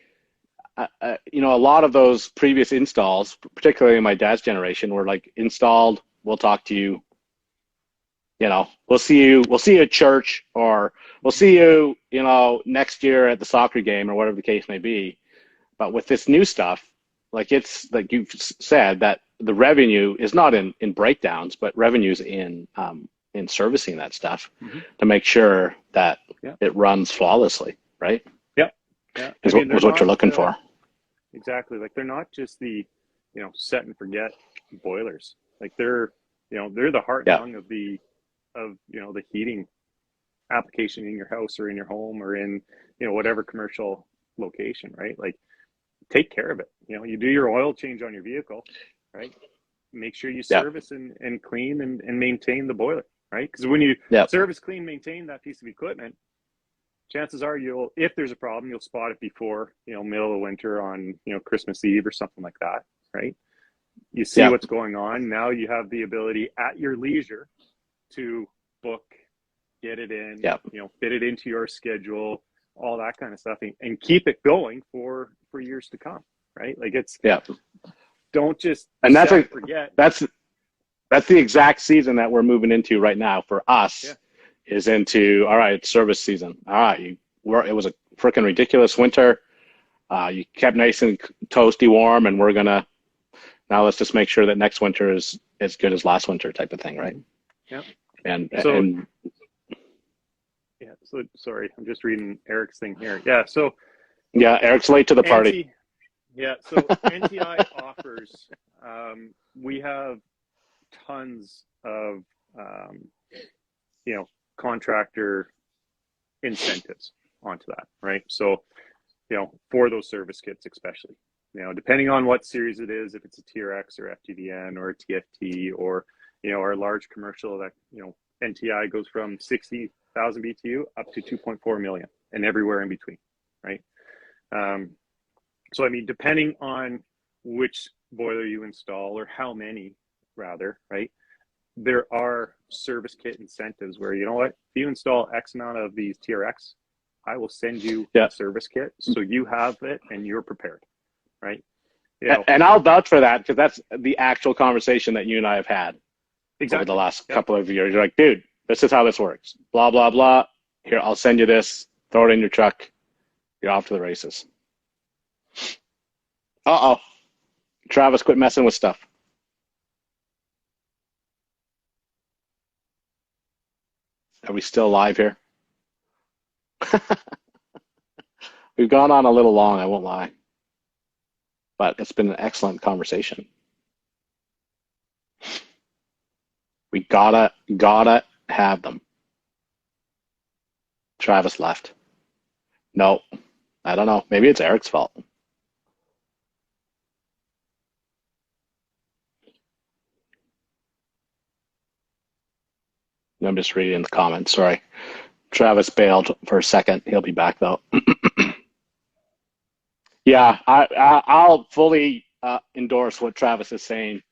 A lot of those previous installs, particularly in my dad's generation, were like installed. We'll talk to you. We'll see you at church, or we'll see you, next year at the soccer game, or whatever the case may be. But with this new stuff, like, it's like you've said, that the revenue is not in breakdowns, but revenue's in servicing that stuff to make sure that it runs flawlessly, right? Yeah. Is what you're looking for. Exactly. Like, they're not just the, set and forget boilers. Like, they're the heart and lung of the heating application in your house or in your home or in, whatever commercial location, right? Like, take care of it. You do your oil change on your vehicle, right? Make sure you service and clean and maintain the boiler, right? Because when you service, clean, maintain that piece of equipment, chances are if there's a problem, you'll spot it before, middle of winter on, Christmas Eve or something like that, right? You see what's going on. Now you have the ability at your leisure to book, get it in, fit it into your schedule, all that kind of stuff, and keep it going for years to come, right? Like, it's don't just forget. That's the exact season that we're moving into right now for us. Is into, all right, service season. All right, it was a freaking ridiculous winter. You kept nice and toasty warm, and now let's just make sure that next winter is as good as last winter, type of thing, right? Yeah. So sorry, I'm just reading Eric's thing here. Yeah. So Eric's late to the party. So NTI offers. We have tons of contractor incentives onto that, right? So, for those service kits, especially, depending on what series it is, if it's a TRX or FTDN or a TFT or, our large commercial that, NTI goes from 60,000 BTU up to 2.4 million and everywhere in between, right? So, I mean, depending on which boiler you install, or how many rather, right? There are service kit incentives where, if you install X amount of these TRX, I will send you a service kit so you have it and you're prepared, right? And I'll vouch for that, because that's the actual conversation that you and I have had over the last couple of years. You're like, dude, this is how this works. Blah, blah, blah. Here, I'll send you this. Throw it in your truck. You're off to the races. Uh-oh. Travis, quit messing with stuff. Are we still live here? We've gone on a little long, I won't lie. But it's been an excellent conversation. We gotta have them. Travis left. No, I don't know. Maybe it's Eric's fault. I'm just reading the comments. Sorry. Travis bailed for a second. He'll be back, though. Yeah, I'll fully endorse what Travis is saying.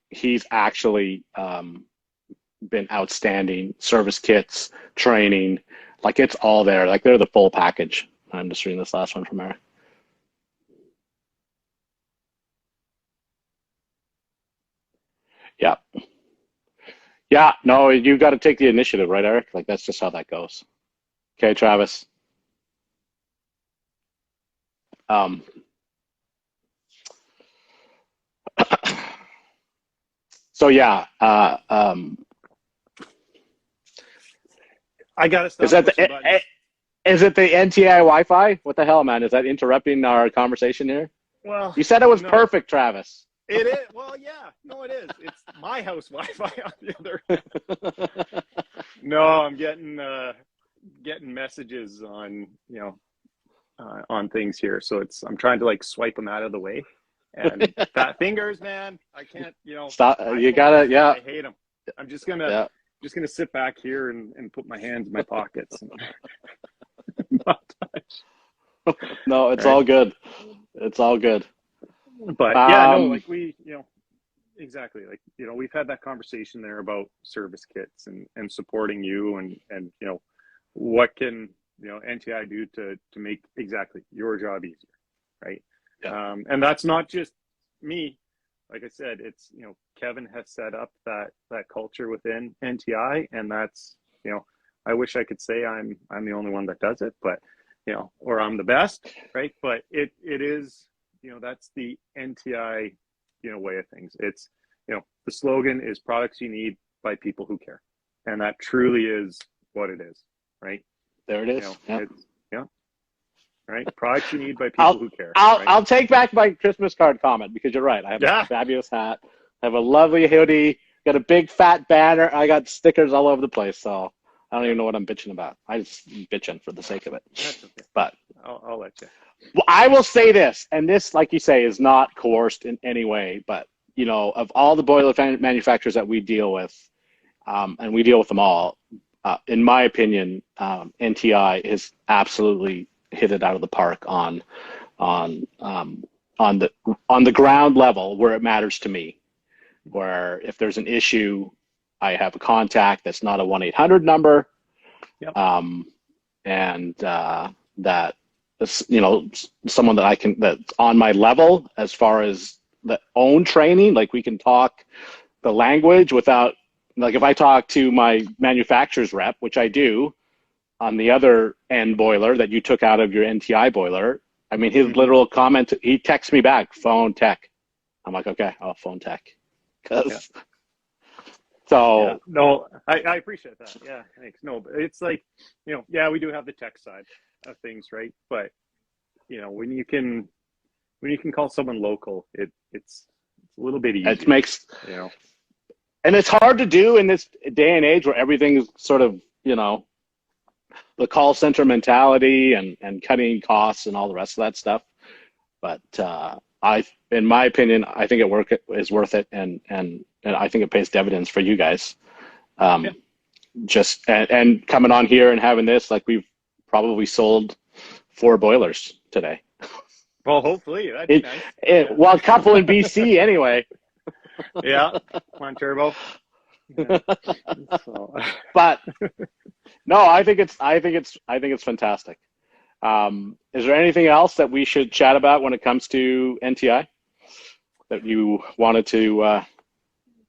He's actually been outstanding. Service kits, training, like, it's all there. Like, they're the full package. I'm just reading this last one from Eric. Yeah. Yeah, no, you got to take the initiative, right, Eric? Like, that's just how that goes. Okay, Travis. Um, so yeah, I gotta is stop that pushing buttons. is it the NTI Wi-Fi? What the hell, man? Is that interrupting our conversation here? Well, You said it was no, perfect, Travis. it is. Well, yeah, no, it is. It's my house Wi-Fi on the other. No, I'm getting messages on on things here, so I'm trying to like swipe them out of the way. And fat fingers, man, I can't. Stop. You iPhones, gotta. Yeah. I hate them. I'm Yeah. just gonna sit back here and put my hands in my pockets. And not touch. No, it's Right. all good. It's all good. But yeah, no, like exactly, like we've had that conversation there about service kits and supporting you and what can NTI do to make exactly your job easier, right? Yeah. And that's not just me. Like I said, it's Kevin has set up that culture within NTI, and that's I wish I could say I'm the only one that does it, but or I'm the best, right? But it is that's the NTI way of things. It's the slogan is products you need by people who care, and that truly is what it is, right? There it is. Yeah. It's, right. Products you need by people who care. I'll take back my Christmas card comment because you're right. I have a fabulous hat. I have a lovely hoodie. Got a big fat banner. I got stickers all over the place. So I don't even know what I'm bitching about. I'm just bitching for the sake of it. That's okay. But I'll let you. Well, I will say this, and this, like you say, is not coerced in any way. But of all the boiler manufacturers that we deal with, and we deal with them all, in my opinion, NTI has absolutely hit it out of the park on the ground level where it matters to me. Where if there's an issue, I have a contact that's not a 1-800 number, Yep. And that someone that I can that's on my level as far as the own training. Like we can talk the language without, like if I talk to my manufacturer's rep, which I do, on the other end boiler that you took out of your NTI boiler, I mean, his literal comment, he texts me back, phone tech. I'm like, okay, I'll phone tech. So no, I appreciate that. Yeah, thanks. No, but it's like, we do have the tech side of things, right? But when you can call someone local, it's a little bit easier. It makes and it's hard to do in this day and age where everything is sort of the call center mentality and cutting costs and all the rest of that stuff. But in my opinion, I think is worth it, and I think it pays dividends for you guys. Just and coming on here and having this, like we've probably sold 4 boilers today. Well, hopefully that'd be nice. Well, a couple in BC anyway. Yeah, come on, Turbo. Yeah. So. But no, I think it's fantastic. Is there anything else that we should chat about when it comes to NTI that you wanted to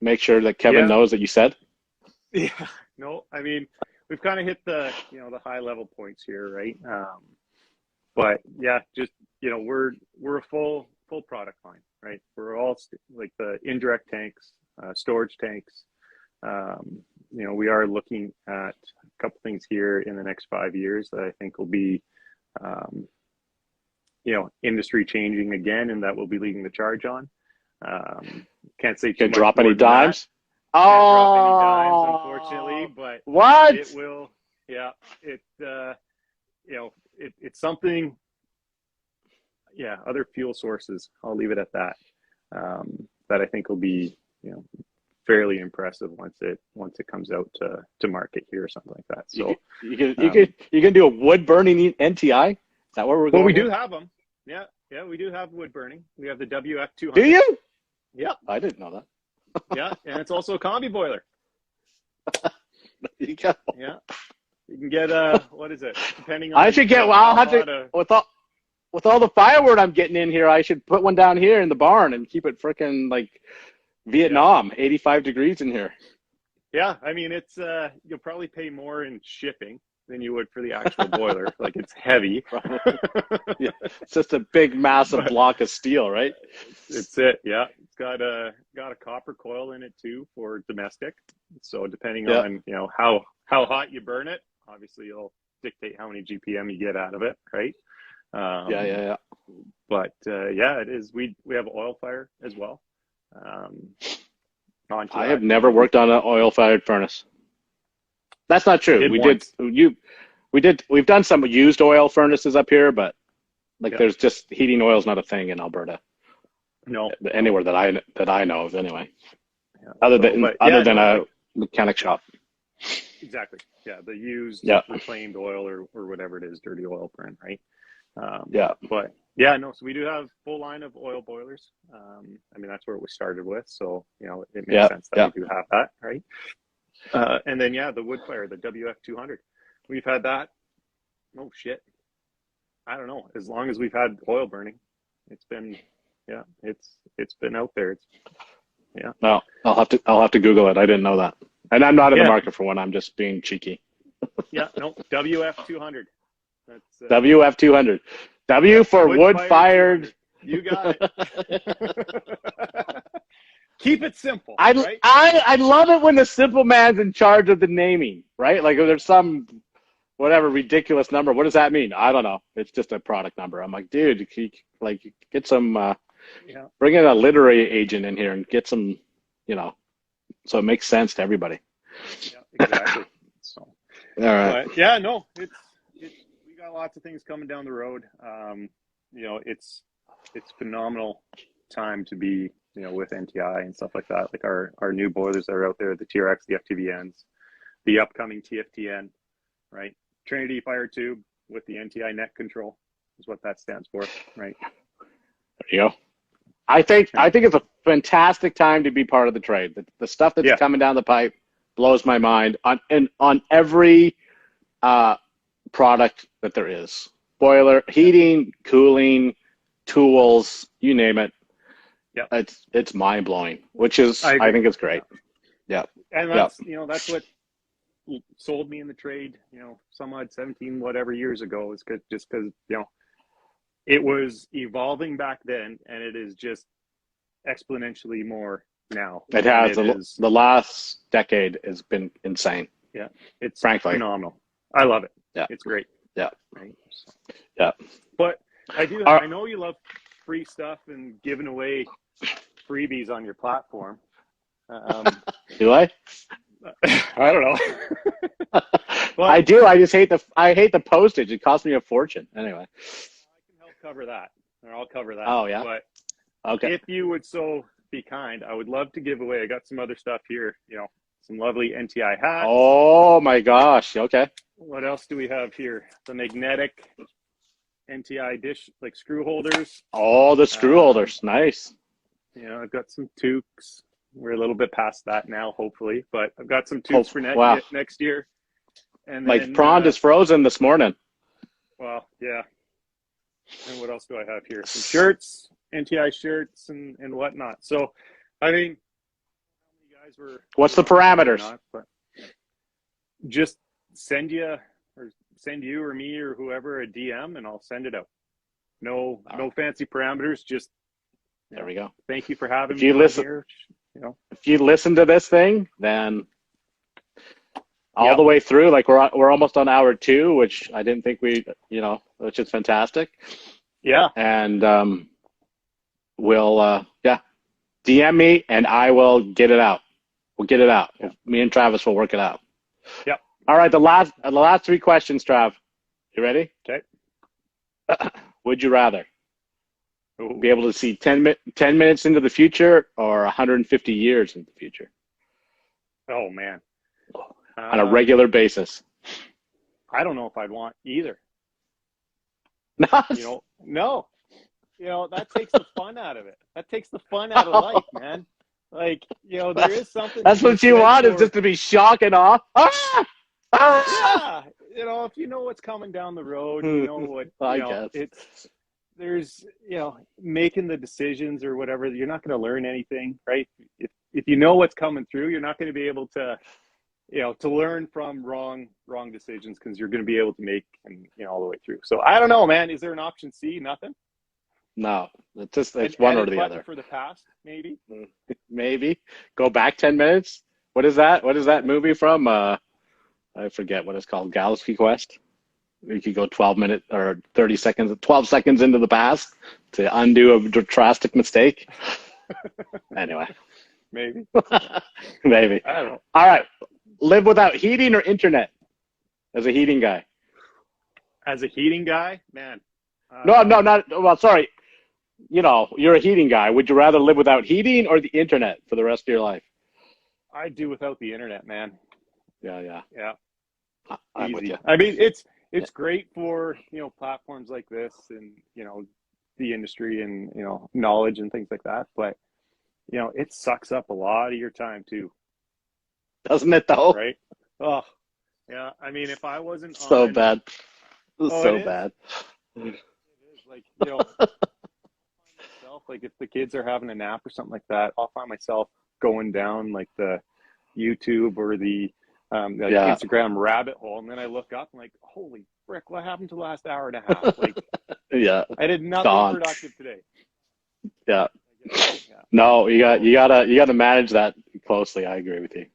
make sure that Kevin knows that you said? Yeah, no, I mean, we've kind of hit the the high level points here, right? But yeah, just we're a full product line, right? We're all like the indirect tanks, storage tanks. We are looking at a couple things here in the next 5 years that I think will be industry changing again, and that we'll be leading the charge on. Can't say too much drop more any than dimes. Can't drop any dimes, unfortunately, but what it will. Yeah, it's something. Yeah, other fuel sources. I'll leave it at that. That I think will be fairly impressive once it comes out to market here or something like that. So you can do a wood burning NTI. Is that where we're going? Well, we do have them. Yeah, we do have wood burning. We have the WF200. Do you? Yeah. I didn't know that. Yeah, and it's also a combi boiler. There you go. Yeah. You can get what is it? Depending on I should get I'll have to with all the firewood I'm getting in here, I should put one down here in the barn and keep it freaking like Vietnam, 85 degrees in here. Yeah, I mean it's you'll probably pay more in shipping, than you would for the actual boiler. Like, it's heavy. Yeah, it's just a big, massive But block of steel, right? it's it. Yeah, it's got a copper coil in it too for domestic. So depending Yeah, on how hot you burn it, obviously it'll dictate how many GPM you get out of it, right? yeah, yeah, Um, yeah. but yeah, it is. We have oil fire as well. Um, onto I have that, never worked on an oil-fired furnace. That's not I true. did once. We've done some used oil furnaces up here, but like Yeah, there's just heating oil is not a thing in Alberta, no, no, anywhere that I know of anyway. yeah. Other So, than but yeah, no, a like mechanic shop. exactly. Yeah, the used Yeah, reclaimed oil or whatever it is, dirty oil burn, right? yeah, But yeah, no, so we do have full line of oil boilers. I mean, that's where we started with. So, it makes yeah, sense that yeah. we do have that, right? And then, yeah, the wood fire, the WF200. We've had that. Oh, shit. I don't know. As long as we've had oil burning, it's been, yeah, it's been out there. Yeah. No, I'll have to Google it. I didn't know that, and I'm not in the Yeah. market for one. I'm just being cheeky. Yeah. No, WF200. That's, WF200. W yeah, for wood fired fired. 200. You got it. Keep it simple, I, right? I love it when the simple man's in charge of the naming, right? Like if there's some whatever ridiculous number. What does that mean? I don't know. It's just a product number. I'm like, dude, like get some Yeah. bring in a literary agent in here and get some, so it makes sense to everybody. Yeah, exactly. So, All right. but yeah, no, it's we got lots of things coming down the road. It's phenomenal time to be, with NTI and stuff like that. Like our new boilers that are out there, the TRX, the FTVNs, the upcoming TFTN, right? Trinity Fire Tube with the NTI net control is what that stands for, right? There you go. I think Yeah. it's a fantastic time to be part of the trade. The stuff that's Yeah. coming down the pipe blows my mind on every product that there is. Boiler, heating, cooling, tools, you name it. Yeah. It's mind blowing, which is I think it's great. Yeah. And Yeah. that's what sold me in the trade, some odd 17 whatever years ago, is just because it was evolving back then, and it is just exponentially more now. It has. The last decade has been insane. Yeah, it's frankly phenomenal. I love it. Yeah. It's great. Yeah. Right? So, Yeah. but I know you love free stuff and giving away freebies on your platform. Do I? I don't know. But I do. I just hate the postage. It costs me a fortune. Anyway. I can help cover that, or I'll cover that. Oh yeah. But Okay. if you would so be kind, I would love to give away. I got some other stuff here. Some lovely NTI hats. Oh my gosh. Okay. What else do we have here? The magnetic NTI dish, like screw holders. Oh, the screw holders. Nice. I've got some toques. We're a little bit past that now, hopefully, but I've got some toques for next year. And like then, prawn is frozen this morning. Well, yeah. And what else do I have here? Some shirts, NTI shirts, and whatnot. So, I mean, how many guys were? What's the parameters? Not, but just send you or me or whoever a DM, and I'll send it out. No fancy parameters. Just there we go. Thank you for having me. Here. If you listen to this thing, then all the way through, like we're almost on hour 2, which I didn't think which is fantastic. Yeah. And we'll DM me and I will get it out. We'll get it out. Yeah. Me and Travis will work it out. Yep. All right, the last 3 questions, Trav. You ready? Okay. Would you rather Ooh. be able to see 10 minutes into the future or 150 years into the future? Oh man. On a regular basis. I don't know if I'd want either. No. No. That takes the fun out of it. That takes the fun out of life, man. Like, there is something. That's what you want, is just to be shock and awe. Ah! Ah! Yeah. If you know what's coming down the road, you know what, I guess. There's, making the decisions or whatever, you're not going to learn anything, right? If you know what's coming through, you're not going to be able to, to learn from wrong decisions, because you're going to be able to make, and all the way through. So I don't know, man. Is there an option C? Nothing. No, it's An one or edit the button other. for the past, maybe. Maybe go back 10 minutes. What is that? What is that movie from? I forget what it's called. Galaxy Quest. You could go 12 minutes or 30 seconds, 12 seconds into the past to undo a drastic mistake. Anyway, Maybe. maybe. I don't know. All right. Live without heating or internet as a heating guy? As a heating guy, man. No, not. Well, sorry. You're a heating guy. Would you rather live without heating or the internet for the rest of your life? I do without the internet, man. Yeah. Yeah. I'm with Easy. you. I mean, it's great for platforms like this, and the industry, and knowledge and things like that. But it sucks up a lot of your time too, Doesn't it though? right? Oh, yeah. I mean, if I wasn't So on, bad. oh, So it is. bad. It is like myself, like if the kids are having a nap or something like that, I'll find myself going down like the YouTube or the Yeah. Instagram rabbit hole, and then I look up and like, holy frick, what happened to the last hour and a half? Like, Yeah. I did nothing Gone. productive today. Yeah. Yeah. No, you gotta manage that closely. I agree with you.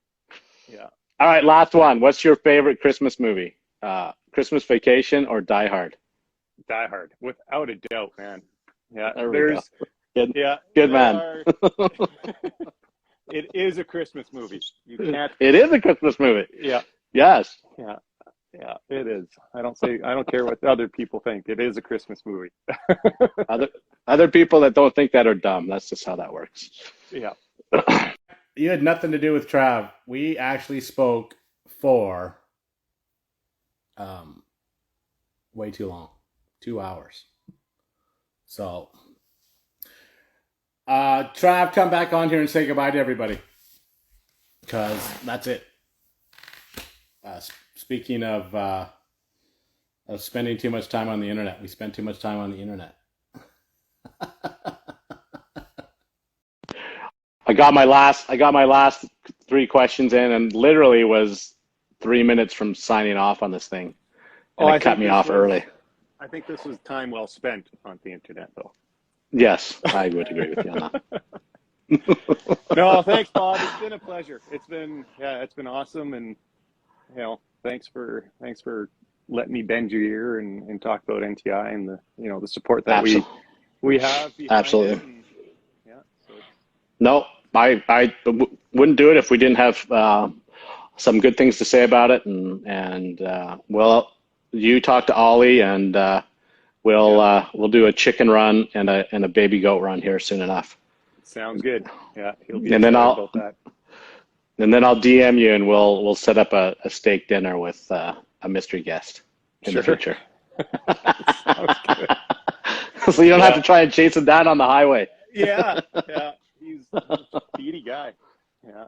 Yeah. All right, last one. What's your favorite Christmas movie? Christmas Vacation or Die Hard? Die Hard, without a doubt, man. Yeah. There we go. Good. Yeah. Good man. It is a Christmas movie. You can't. It is a Christmas movie. Yeah. Yes. Yeah. Yeah. It is. I don't care what other people think. It is a Christmas movie. Other people that don't think that are dumb. That's just how that works. Yeah. You had nothing to do with Trav. We actually spoke for way too long, 2 hours. So, Trav, come back on here and say goodbye to everybody, because that's it. Speaking of spending too much time on the internet, we spend too much time on the internet. I got my last 3 questions in, and literally was 3 minutes from signing off on this thing, and it cut me off early. I think this was time well spent on the internet, though. Yes, I would agree with you on that. No, thanks, Bob. It's been a pleasure. It's been awesome, and thanks for letting me bend your ear and talk about NTI and the support that we have behind Absolutely. it. And, no, I wouldn't do it if we didn't have some good things to say about it, and well, you talk to Ollie, and we'll do a chicken run and a baby goat run here soon enough. Sounds good. Yeah, he'll be excited about that. And then I'll DM you, and we'll set up a steak dinner with a mystery guest in the future. Sounds good. So you don't have to try and chase him down on the highway. Yeah. He's a speedy guy. Yeah.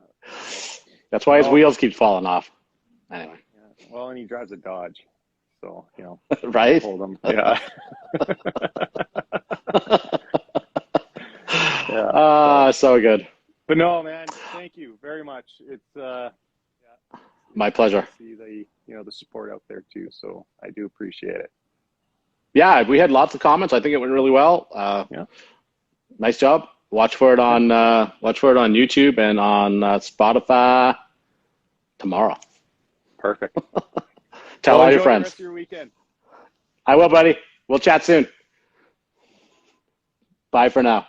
That's why his wheels keep falling off. Anyway. Yeah. Well, and he drives a Dodge, so right? Hold him. Yeah. Yeah. So good. But no, man, thank you very much. It's my pleasure. See the support out there too, so I do appreciate it. Yeah, we had lots of comments. I think it went really well. Nice job. Watch for it on YouTube and on Spotify tomorrow. Perfect. Tell all your friends. The rest of your weekend. I will, buddy. We'll chat soon. Bye for now.